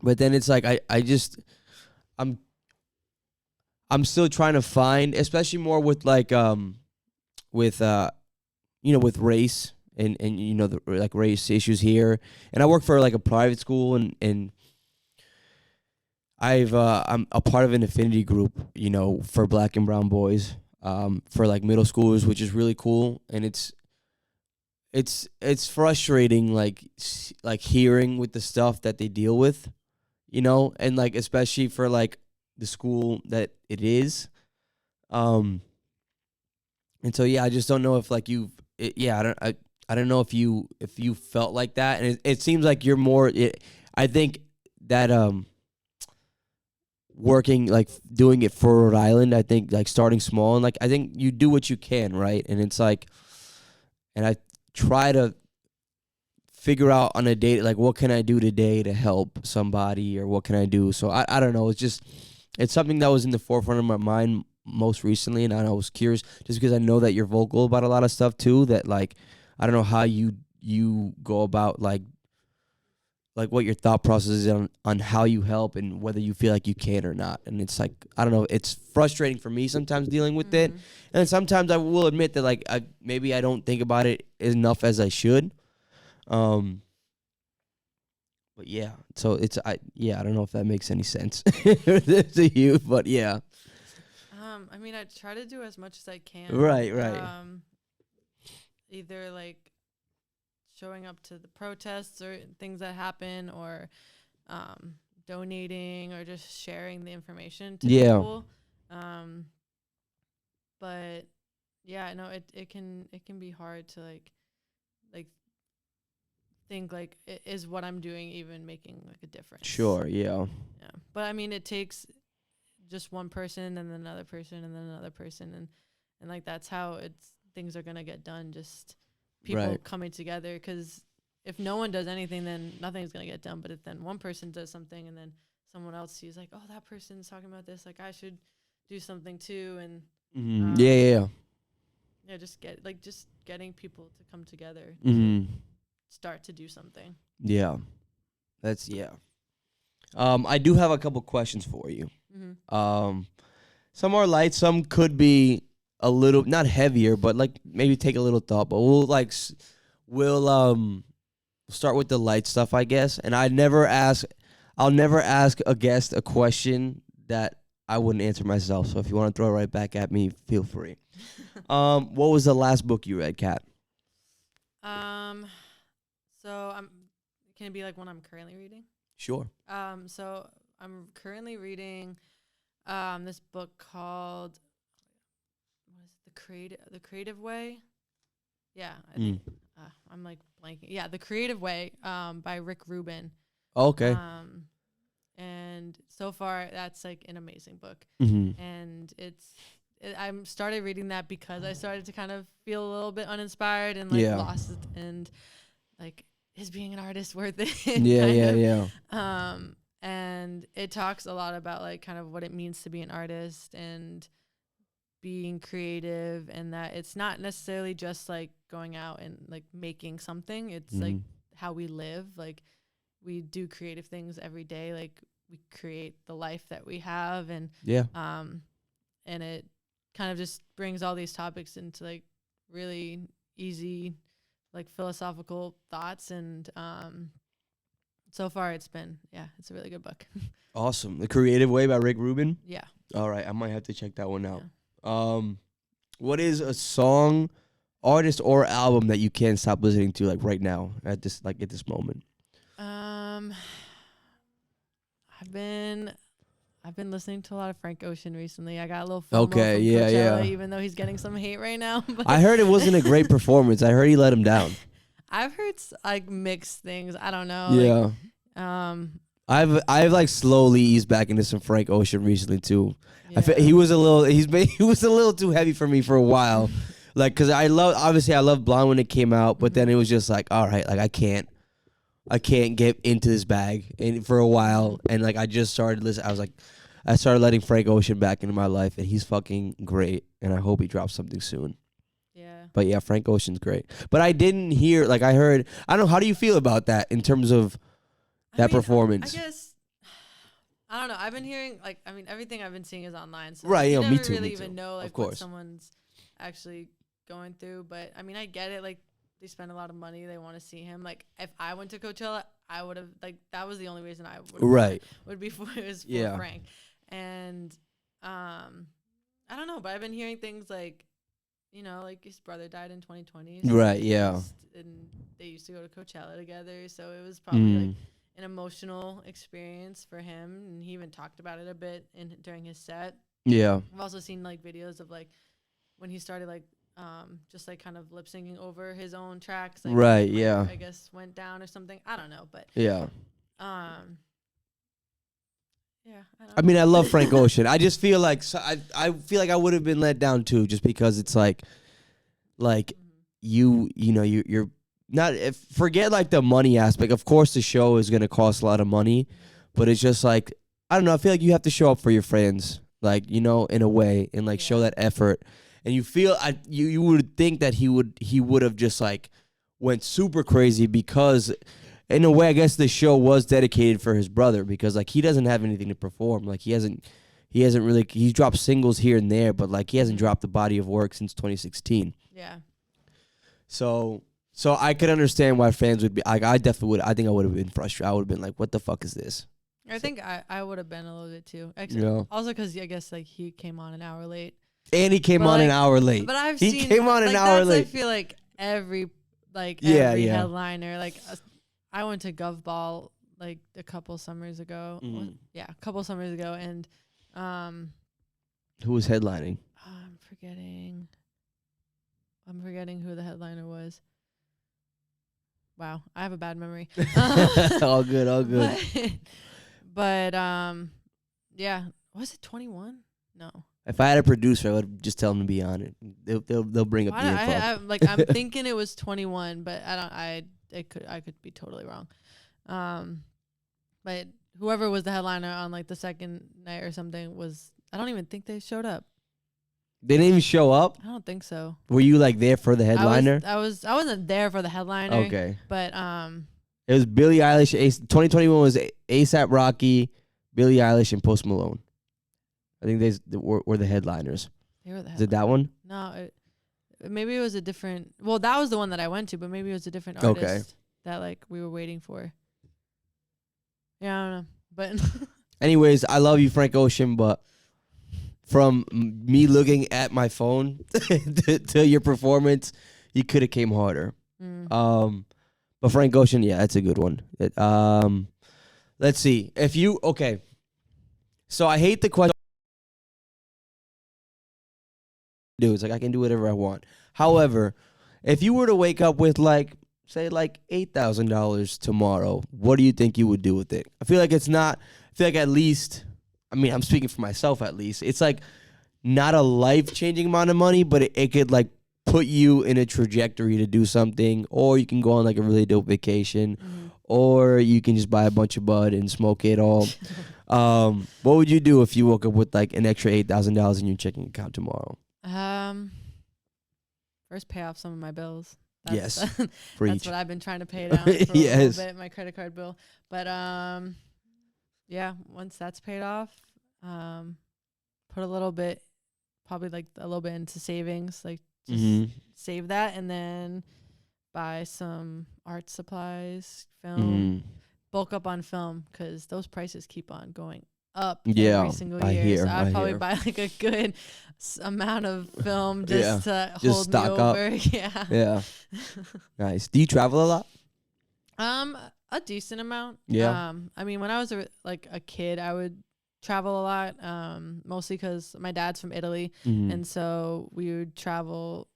But then it's like I'm still trying to find, especially more with like with race and the like race issues here. And I work for like a private school, and I'm a part of an affinity group, for black and brown boys, for like middle schoolers, which is really cool. And it's frustrating, like hearing with the stuff that they deal with, and like especially for like the school that it is. And so I just don't know if like I don't know if you felt like that. And it seems like you're more I think that working, like doing it for Rhode Island, I think like starting small, and like I think you do what you can, right? And it's like, and I try to figure out on a day, like what can I do today to help somebody, or what can I do? So I don't know, it's something that was in the forefront of my mind most recently, and I was curious just because I know that you're vocal about a lot of stuff too, that like I don't know how you go about like what your thought process is on how you help, and whether you feel like you can or not. And it's like, I don't know, it's frustrating for me sometimes dealing with it. And sometimes I will admit that like maybe I don't think about it enough as I should. But yeah, so I don't know if that makes any sense to you, but yeah. I mean, I try to do as much as I can. Right. Either like showing up to the protests or things that happen, or donating, or just sharing the information to people. But yeah, no, it can be hard to like think like, is what I'm doing even making like a difference? Sure, yeah. But I mean, it takes just one person, and then another person, and then another person, and like that's how things are gonna get done. Just people coming together, because if no one does anything, then nothing's gonna get done. But if then one person does something, and then someone else sees like, oh, that person's talking about this, like I should do something too, and yeah, just getting people to come together start to do something. Yeah. That's I do have a couple questions for you. Some are light, some could be a little not heavier, but like maybe take a little thought. But we'll start with the light stuff, I guess. And I'll never ask a guest a question that I wouldn't answer myself. So if you want to throw it right back at me, feel free. What was the last book you read, Kat? So can it be like one I'm currently reading? Sure. So I'm currently reading this book called what is it, The Creative Way. Yeah, I think I'm like blanking. Yeah, The Creative Way by Rick Rubin. Okay. And so far that's like an amazing book. And I started reading that because I started to kind of feel a little bit uninspired and like lost it, and like, is being an artist worth it? Yeah. And it talks a lot about like kind of what it means to be an artist and being creative, and that it's not necessarily just like going out and like making something. It's like how we live. Like, we do creative things every day. Like, we create the life that we have, and and it kind of just brings all these topics into like really easy, like philosophical thoughts. And so far it's a really good book. Awesome. The Creative Way by Rick Rubin. Yeah. All right, I might have to check that one out. What is a song, artist, or album that you can't stop listening to like right now at this moment? I've been listening to a lot of Frank Ocean recently. I got a little FOMO from Coachella, even though he's getting some hate right now. But I heard it wasn't a great performance. I heard he let him down. I've heard like mixed things. I don't know. Yeah. I've like slowly eased back into some Frank Ocean recently too. Yeah. He was a little too heavy for me for a while. Like, cause I love Blonde when it came out, but then it was just like, all right, like I can't get into this bag and for a while. And like, I just started listening. I started letting Frank Ocean back into my life, and he's fucking great. And I hope he drops something soon. Yeah. But yeah, Frank Ocean's great. But I didn't hear, like, I heard, I don't know, how do you feel about that in terms of that performance? I guess, I don't know. I've been hearing, like, everything I've been seeing is online. So right, you me never too. really Me too. even know, like, of course. what someone's actually going through. But, I get it. Like, they spend a lot of money. They want to see him. Like, if I went to Coachella, I would have, like, that was the only reason I would be for Frank. And I don't know, but I've been hearing things like, like his brother died in 2020. So right, yeah. And they used to go to Coachella together, so it was probably like an emotional experience for him, and he even talked about it a bit during his set. Yeah. I've also seen like videos of like when he started like just like kind of lip syncing over his own tracks. Like, right, yeah. I guess went down or something. I don't know, but yeah. Yeah, I don't know. I love know. Frank Ocean. I just feel like I feel like I would have been let down too, just because it's like you're not, forget like the money aspect. Of course, the show is gonna cost a lot of money, but it's just like, I don't know. I feel like you have to show up for your friends, like, in a way, and like show that effort. And you feel you would think that he would have just like went super crazy, because in a way, I guess the show was dedicated for his brother, because like he doesn't have anything to perform. Like he hasn't really, he's dropped singles here and there, but like he hasn't dropped a body of work since 2016. Yeah. So I could understand why fans would be like, I definitely would. I think I would have been frustrated. I would have been like, what the fuck is this? I think I would have been a little bit too. Also because I guess like he came on an hour late. And he came on an hour late. But he came on an hour late. I feel like every headliner, like I went to Gov Ball like a couple summers ago. Yeah, a couple summers ago, and who was headlining? I'm forgetting who the headliner was. Wow, I have a bad memory. All good. But yeah, was it 21? No. If I had a producer, I would just tell them to be on it. They'll bring up the info. I'm thinking it was 21, but I could be totally wrong. But whoever was the headliner on like the second night or something I don't even think they showed up. They didn't even show up. I don't think so. Were you like there for the headliner? I wasn't there for the headliner. Okay. But It was Billie Eilish. 2021 was ASAP Rocky, Billie Eilish, and Post Malone. I think they were the headliners. they were the Is it that one? No, maybe it was a different. Well, that was the one that I went to, but maybe it was a different artist that like we were waiting for. Yeah, I don't know, but anyways, I love you, Frank Ocean, but from me looking at my phone to your performance, you could have came harder. But Frank Ocean, yeah, that's a good one. Let's see. If you okay, so I hate the question. Dudes, like I can do whatever I want. However, if you were to wake up with like, say, like $8,000 tomorrow, what do you think you would do with it? I feel like it's not. I feel like at least. I mean, I'm speaking for myself at least. It's like not a life-changing amount of money, but it could like put you in a trajectory to do something, or you can go on like a really dope vacation, or you can just buy a bunch of bud and smoke it all. What would you do if you woke up with like an extra $8,000 in your checking account tomorrow? First pay off some of my bills. Yes, that's what I've been trying to pay down for a little bit, my credit card bill. But yeah, once that's paid off, put a little bit, probably like a little bit into savings, like just save that, and then buy some art supplies, film, bulk up on film, because those prices keep on going up every single year. So I'd probably buy like a good amount of film just to hold me over. Yeah. Nice. Do you travel a lot? A decent amount. Yeah. I mean, when I was a kid, I would travel a lot. Mostly because my dad's from Italy, and so we would travel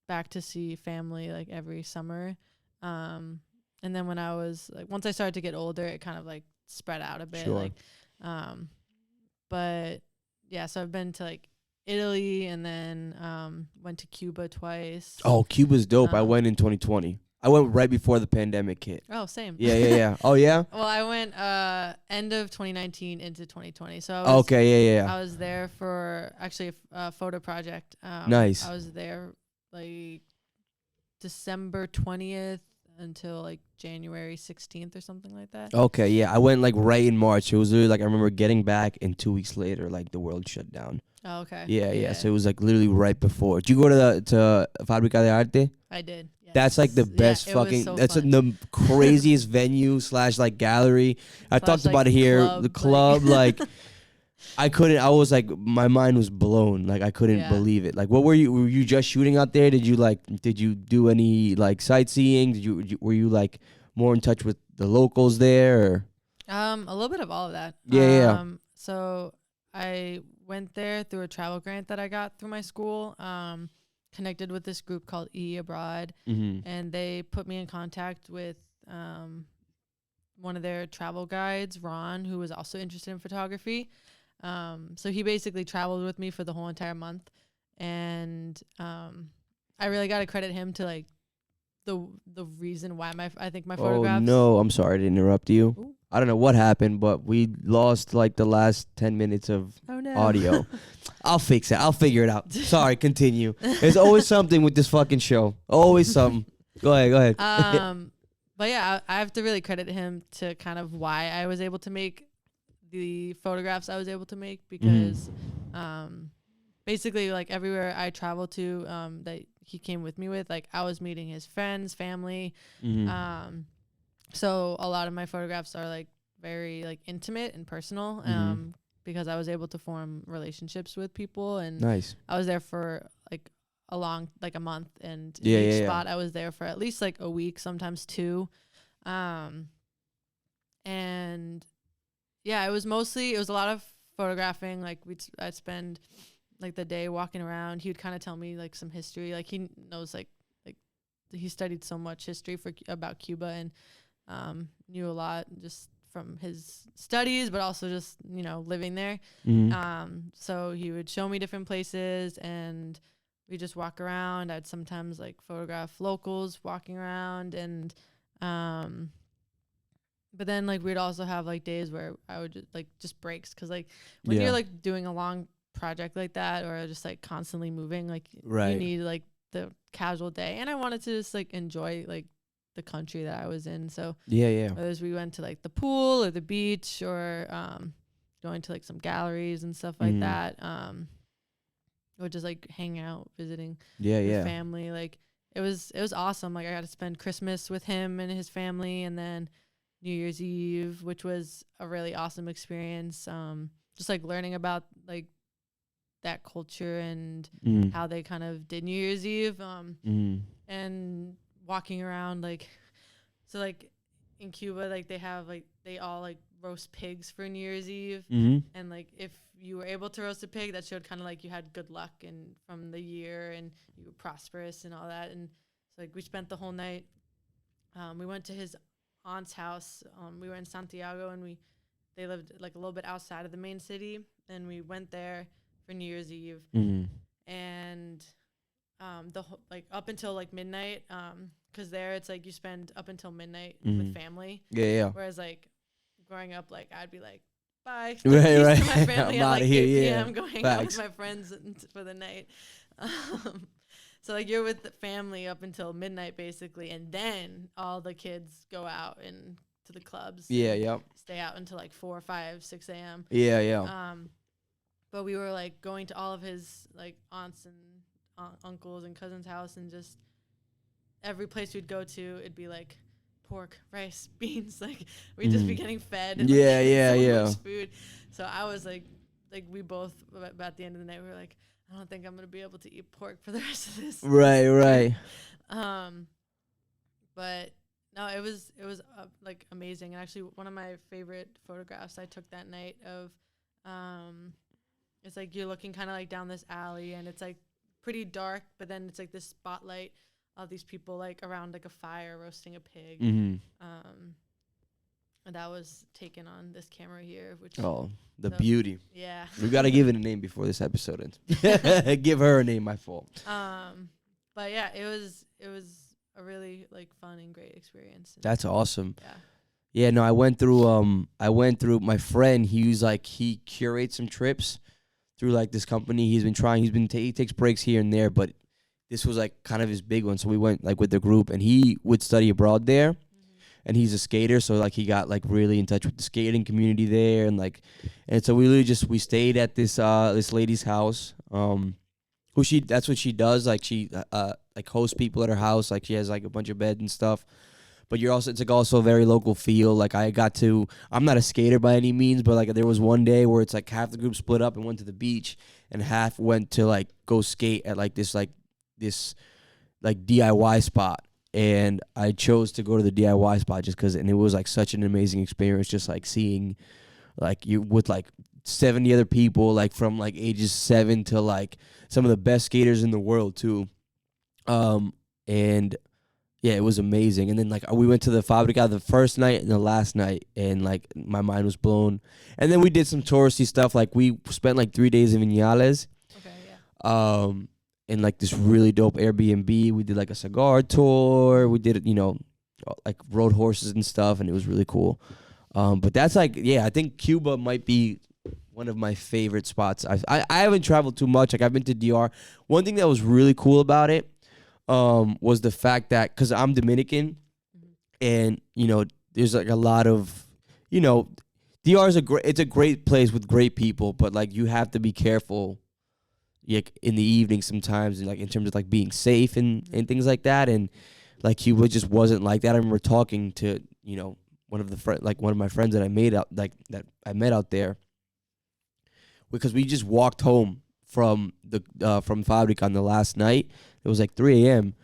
back to see family like every summer. And then when I was like, once I started to get older, it kind of like spread out a bit. Sure. But yeah, so I've been to like Italy, and then went to Cuba twice. Oh, Cuba's dope. I went in 2020. I went right before the pandemic hit. Oh, same. Yeah. Oh, yeah? Well, I went end of 2019 into 2020. So I was, yeah. I was there for actually a photo project. Nice. I was there like December 20th until like January 16th or something like that. Okay, yeah. I went like right in March. It was literally like I remember getting back, and 2 weeks later, like the world shut down. Oh, okay. Yeah. So it was like literally right before. Did you go to Fábrica de Arte? I did. Yes. That's like the best fucking. So that's the craziest venue / like gallery. I talked about it here. The club, like I couldn't. I was like, my mind was blown. Like I couldn't believe it. Like, what were you? Were you just shooting out there? Did you do any like sightseeing? Were you like more in touch with the locals there? Or? A little bit of all of that. Yeah. So I went there through a travel grant that I got through my school. Connected with this group called E Abroad, and they put me in contact with one of their travel guides, Ron, who was also interested in photography. So he basically traveled with me for the whole entire month, and I really got to credit him to like the reason why I think my photographs. Oh no, I'm sorry to interrupt you. Ooh. I don't know what happened, but we lost like the last 10 minutes of audio. I'll fix it. I'll figure it out. Sorry, continue. There's always something with this fucking show. Always something. Go ahead. But yeah, I have to really credit him to kind of why I was able to make the photographs I was able to make, because basically like everywhere I traveled to that he came with me with, like I was meeting his friends, family. So a lot of my photographs are like very like intimate and personal, because I was able to form relationships with people, and nice. I was there for like a month, and in each spot I was there for at least like a week, sometimes 2. And yeah, it was a lot of photographing. Like I'd spend like the day walking around. He would kind of tell me like some history. Like he knows like he studied so much history about Cuba, and knew a lot just from his studies, but also just, living there. So he would show me different places, and we just walk around. I'd sometimes like photograph locals walking around, and but then like we'd also have like days where I would just breaks, because like when you're like doing a long project like that, or just like constantly moving. Like you Right. need like the casual day, and I wanted to just like enjoy like the country that I was in. So Yeah. whether it's we went to like the pool or the beach, or going to like some galleries and stuff like that, or just like hang out, visiting your Yeah. family. Like it was awesome. Like I got to spend Christmas with him and his family, and then New Year's Eve, which was a really awesome experience. Just like learning about like that culture and how they kind of did New Year's Eve, and walking around like, so like in Cuba, like they all like roast pigs for New Year's Eve, and like if you were able to roast a pig, that showed kind of like you had good luck and from the year and you were prosperous and all that. And so like we spent the whole night. We went to his aunt's house. We were in Santiago, and they lived like a little bit outside of the main city, and we went there for New Year's Eve, and like up until like midnight, because there it's like you spend up until midnight with family. Yeah. Whereas like growing up, like I'd be like, bye, Right. to my family I'm at like outta here, 8 yeah. p.m. going Facts. out with my friends for the night. So like you're with the family up until midnight basically, and then all the kids go out and to the clubs. Yeah. Stay out until like 4, 5, 6 a.m. Yeah. But we were like going to all of his like aunts and uncles and cousins' house, and just every place we'd go to, it'd be like pork, rice, beans. Like we'd just be getting fed. And, Yeah. much food. So I was like we both at the end of the night we were like, I don't think I'm gonna be able to eat pork for the rest of this. Right. But no, it was like amazing. And actually, one of my favorite photographs I took that night of, it's like you're looking kind of like down this alley, and it's like pretty dark, but then it's like this spotlight of these people like around like a fire roasting a pig. And that was taken on this camera here, which beauty. Yeah. We gotta give it a name before this episode ends. Give her a name, my fault. But yeah, it was a really like fun and great experience. That's awesome. Yeah. Yeah, no, I went through my friend, he curates some trips through like this company. He takes breaks here and there, but this was like kind of his big one. So we went like with the group, and he would study abroad there. And he's a skater, so like he got like really in touch with the skating community there, and so we stayed at this lady's house. That's what she does. Like she like hosts people at her house. Like she has like a bunch of beds and stuff. But it's like also a very local feel. Like I'm not a skater by any means, but like there was one day where it's like half the group split up and went to the beach, and half went to like go skate at like this DIY spot. And I chose to go to the DIY spot just because, and it was like such an amazing experience, just like seeing, like you with like 70 other people, like from like ages 7 to like some of the best skaters in the world too, and yeah, it was amazing. And then like we went to the Fabrica the first night and the last night, and like my mind was blown. And then we did some touristy stuff, like we spent like 3 days in Viñales. Okay, yeah. In like this really dope Airbnb. We did like a cigar tour. We did, like rode horses and stuff, and it was really cool. But that's like, I think Cuba might be one of my favorite spots. I haven't traveled too much. Like I've been to DR. One thing that was really cool about it was the fact that, because I'm Dominican, and there's like a lot of, DR is it's a great place with great people, but like you have to be careful like in the evening sometimes, and like in terms of like being safe and things like that. And like Cuba just wasn't like that. I remember talking to one of my friends that I met out there, because we just walked home from Fabrica on the last night. It was like 3 a.m.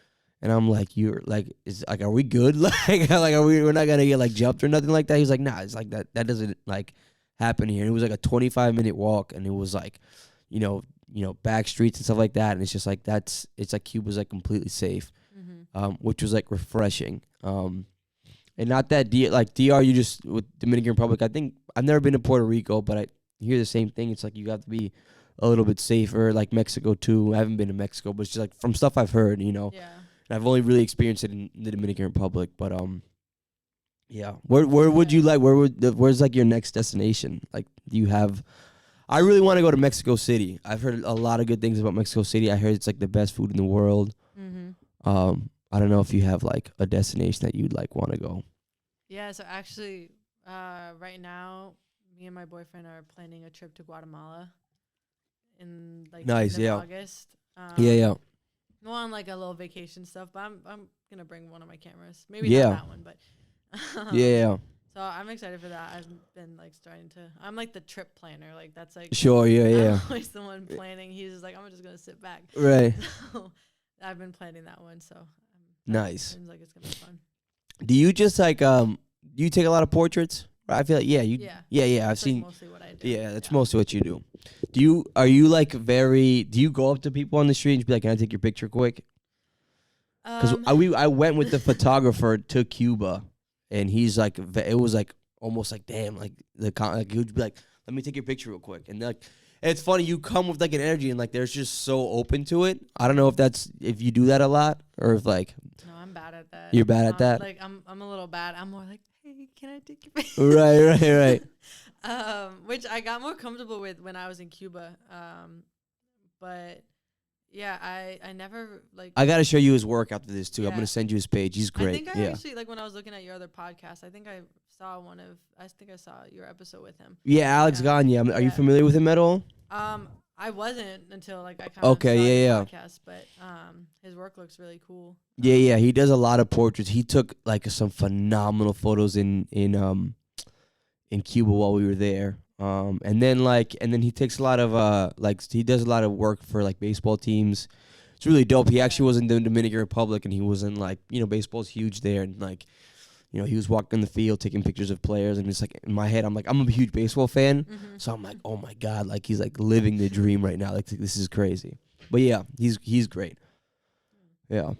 and I'm like, are we good? We're not gonna get like jumped or nothing like that. He's like, nah, it's like that doesn't like happen here. And it was like a 25-minute walk, and it was like back streets and stuff like that, and it's just like it's like Cuba's like completely safe, which was like refreshing. And not that DR, you just with Dominican Republic. I think I've never been to Puerto Rico, but I hear the same thing. It's like you have to be a little bit safer. Like Mexico too. I haven't been to Mexico, but it's just like from stuff I've heard, Yeah. And I've only really experienced it in the Dominican Republic, but yeah. Where would you like? Where's like your next destination? Like, do you have? I really want to go to Mexico City. I've heard a lot of good things about Mexico City. I heard it's like the best food in the world. I don't know if you have like a destination that you'd like want to go. Yeah, so actually, right now, me and my boyfriend are planning a trip to Guatemala in like Nice, end of yeah. August. Yeah. More on like a little vacation stuff, but I'm gonna bring one of my cameras. Maybe Yeah. not that one, but Yeah. So I'm excited for that. I've been like starting to. I'm like the trip planner. Like that's like Sure, yeah. I'm always the one planning. He's just like I'm just gonna sit back. Right. So I've been planning that one. So Nice. Seems like it's gonna be fun. Do you just like do you take a lot of portraits? I feel like yeah. I've That's seen. like mostly what I do. Yeah, that's mostly what you do. Are you like very? Do you go up to people on the street and just be like, "Can I take your picture quick?" Because I went with the photographer to Cuba, and he's like, it was like almost like damn, like like he would be like, "Let me take your picture real quick," and like. It's funny, you come with like an energy and like they're just so open to it. I don't know if you do that a lot or if like No, I'm bad at that. You're bad at that? Like I'm a little bad. I'm more like, hey, can I take your picture? Right. Which I got more comfortable with when I was in Cuba. But yeah, I never like. I gotta show you his work after this too. I'm Yeah. gonna send you his page. He's great. I think I yeah. actually like when I was looking at your other podcast. I think I saw your episode with him. Yeah, Alex Gagne. Are you Yeah. familiar with him at all? I wasn't until like I kind of Okay, saw yeah, his yeah. podcast, but his work looks really cool. Yeah. He does a lot of portraits. He took like some phenomenal photos in Cuba while we were there. And then he takes a lot of he does a lot of work for like baseball teams. It's really dope. He actually was in the Dominican Republic and he was in like, baseball's huge there and like, he was walking the field taking pictures of players and it's like in my head I'm like I'm a huge baseball fan. So I'm like, "Oh my god, like he's like living the dream right now. Like this is crazy." But yeah, he's great. Yeah.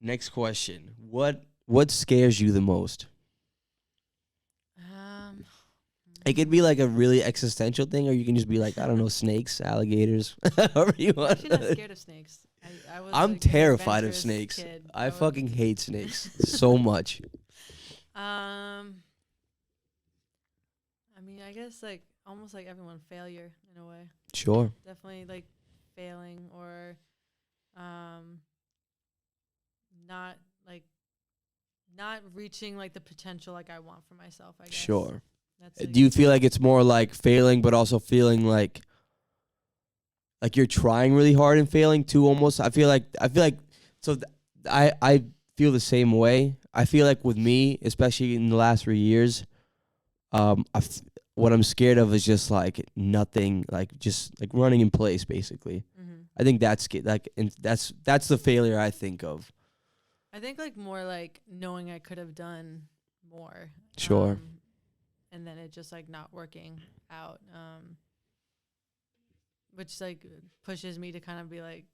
Next question. What scares you the most? It could be like a really existential thing, or you can just be like, I don't know, snakes, alligators, however you want. I'm actually not scared of snakes. I'm like, terrified of adventurous snakes. kid. I fucking hate snakes so much. I mean, I guess like almost like everyone, failure in a way. Sure. Definitely like failing or not reaching like the potential like I want for myself, I guess. Sure. That's like, Do you feel like it's more like failing, but also feeling like you're trying really hard and failing too? Almost. I feel like so. I feel the same way. I feel like with me, especially in the last 3 years, what I'm scared of is just like nothing, like just like running in place, basically. I think that's that's the failure I think of. I think like more like knowing I could have done more. Sure. And then it just like not working out. Which like pushes me to kind of be like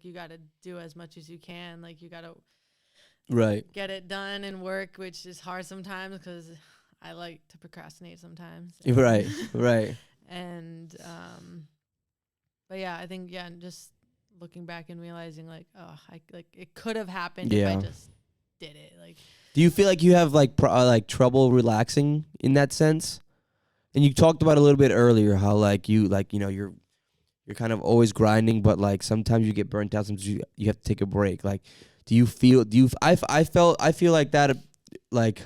you got to do as much as you can. Like you got to get it done and work, which is hard sometimes because I like to procrastinate sometimes. Right. And but yeah, I think just looking back and realizing like, oh, it could have happened if I just did it. Like, do you feel like you have like trouble relaxing in that sense? And you talked about a little bit earlier how like you're kind of always grinding, but like sometimes you get burnt out. Sometimes you have to take a break. Like, I feel like that. Like,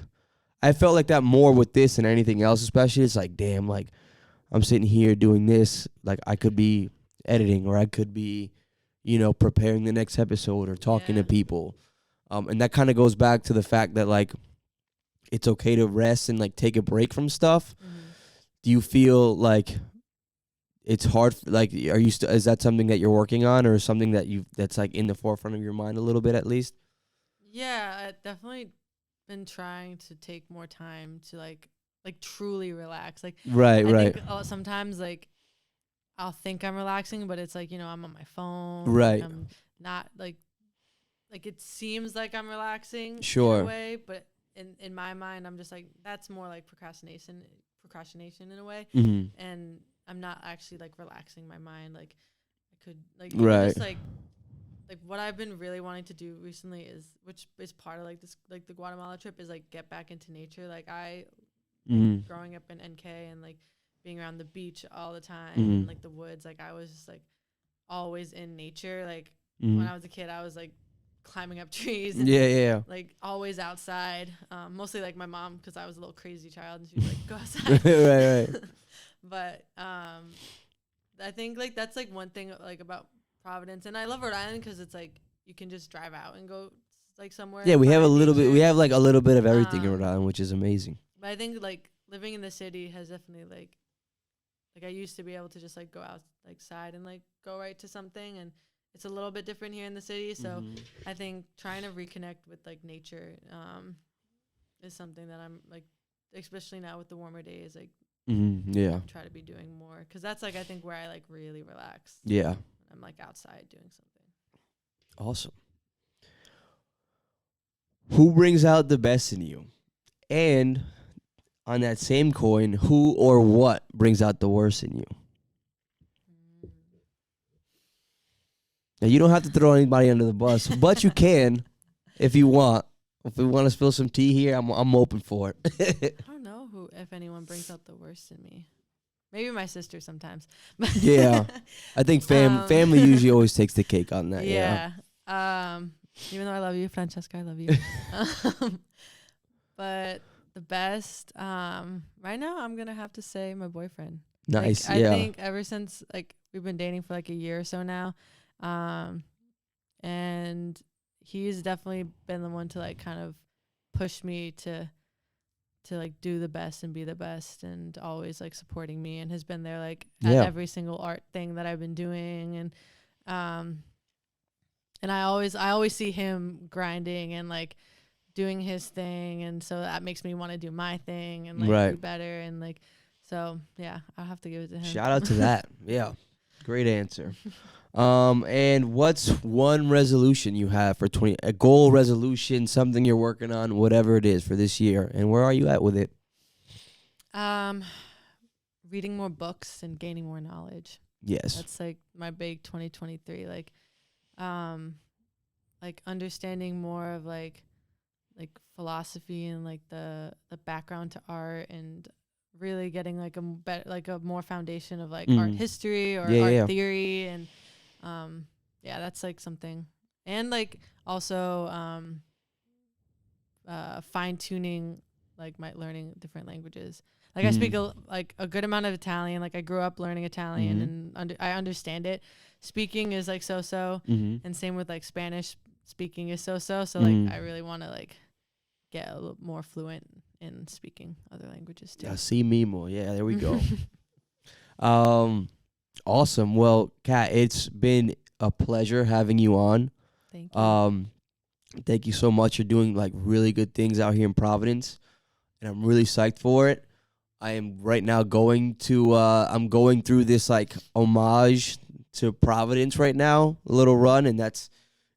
I felt like that more with this than anything else. Especially, it's like, damn, like I'm sitting here doing this. Like I could be editing, or I could be, preparing the next episode or talking to people. And that kind of goes back to the fact that like it's okay to rest and like take a break from stuff. Do you feel like it's hard? Like, is that something that you're working on, or something that's like in the forefront of your mind a little bit at least? Yeah, I've definitely been trying to take more time to like truly relax. Like, I think sometimes like I'll think I'm relaxing, but it's like I'm on my phone. Right. I'm not like it seems like I'm relaxing. Sure. In a way, but in my mind, I'm just like that's more like procrastination in a way, and I'm not actually like relaxing my mind. Like I could like just like what I've been really wanting to do recently is, which is part of like this like the Guatemala trip, is like get back into nature. Like growing up in NK and like being around the beach all the time Mhm. and like the woods. Like I was just like always in nature. Like Mhm. when I was a kid, I was like climbing up trees and Yeah. like always outside. Mostly like my mom, because I was a little crazy child and she was like, go outside. Right. But I think like that's like one thing like about Providence, and I love Rhode Island because it's like you can just drive out and go like somewhere. Yeah, and we have a find little bit. We nature. have like a little bit of everything in Rhode Um, Island, which is amazing. But I think like living in the city has definitely like I used to be able to just like go out like side and like go right to something, and it's a little bit different here in the city. So I think trying to reconnect with like nature is something that I'm like, especially now with the warmer days, like Yeah. try to be doing more, because that's like I think where I like really relax. Yeah. I'm like outside doing something. Awesome. Who brings out the best in you? And on that same coin, who or what brings out the worst in you? Now, you don't have to throw anybody under the bus, but you can if you want. If we want to spill some tea here, I'm open for it. I don't know who, if anyone brings out the worst in me. Maybe my sister sometimes. Yeah. I think family usually always takes the cake on that. Yeah. Even though I love you, Francesca, I love you. But the best, right now, I'm gonna have to say my boyfriend. Nice. Like, Yeah. I think ever since like we've been dating for like a year or so now, and he's definitely been the one to like kind of push me to like do the best and be the best, and always like supporting me, and has been there like at every single art thing that I've been doing, and I always see him grinding and like doing his thing, and so that makes me want to do my thing and like do better, and like, so yeah, I'll have to give it to him. Shout out to that. Yeah. Great answer. And what's one resolution you have for a goal, resolution, something you're working on, whatever it is for this year, and where are you at with it? Reading more books and gaining more knowledge. Yes. That's like my big 2023, like understanding more of like philosophy and like the background to art, and really getting like a more foundation of like art history or art theory, and that's like something. And like also fine tuning like my learning different languages. Like I speak a good amount of Italian. Like I grew up learning Italian, and I understand it. Speaking is like so, and same with like Spanish. Speaking is so. So like I really want to like get a little more fluent in speaking other languages too. Yeah, see me more. Yeah, there we go. Awesome. Well, Kat, it's been a pleasure having you on. Thank you. Thank you so much. You're doing like really good things out here in Providence, and I'm really psyched for it. I am right now going through this like homage to Providence right now, a little run, and that's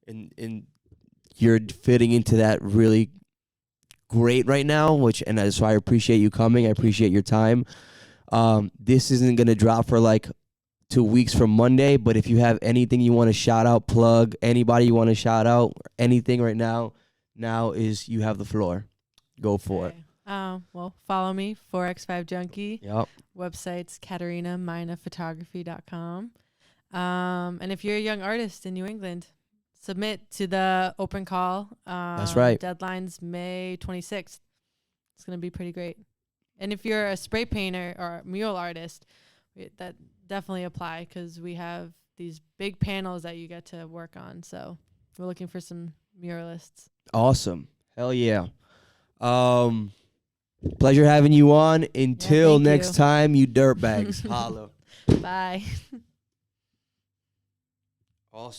and you're fitting into that really great right now, so I appreciate you coming. I appreciate your time. This isn't gonna drop for like 2 weeks from Monday, but if you have anything you want to shout out, plug, anybody you want to shout out, anything right now is you have the floor. Go for it. Well, follow me, 4x5 Junkie. Yep. Website's CaterinaMainaPhotography.com. And if you're a young artist in New England, submit to the open call. That's right. Deadline's May 26th. It's going to be pretty great. And if you're a spray painter or mural artist, that definitely apply, because we have these big panels that you get to work on. So we're looking for some muralists. Awesome. Hell yeah. Pleasure having you on. Until next time, you dirtbags. Holla. Bye. Awesome.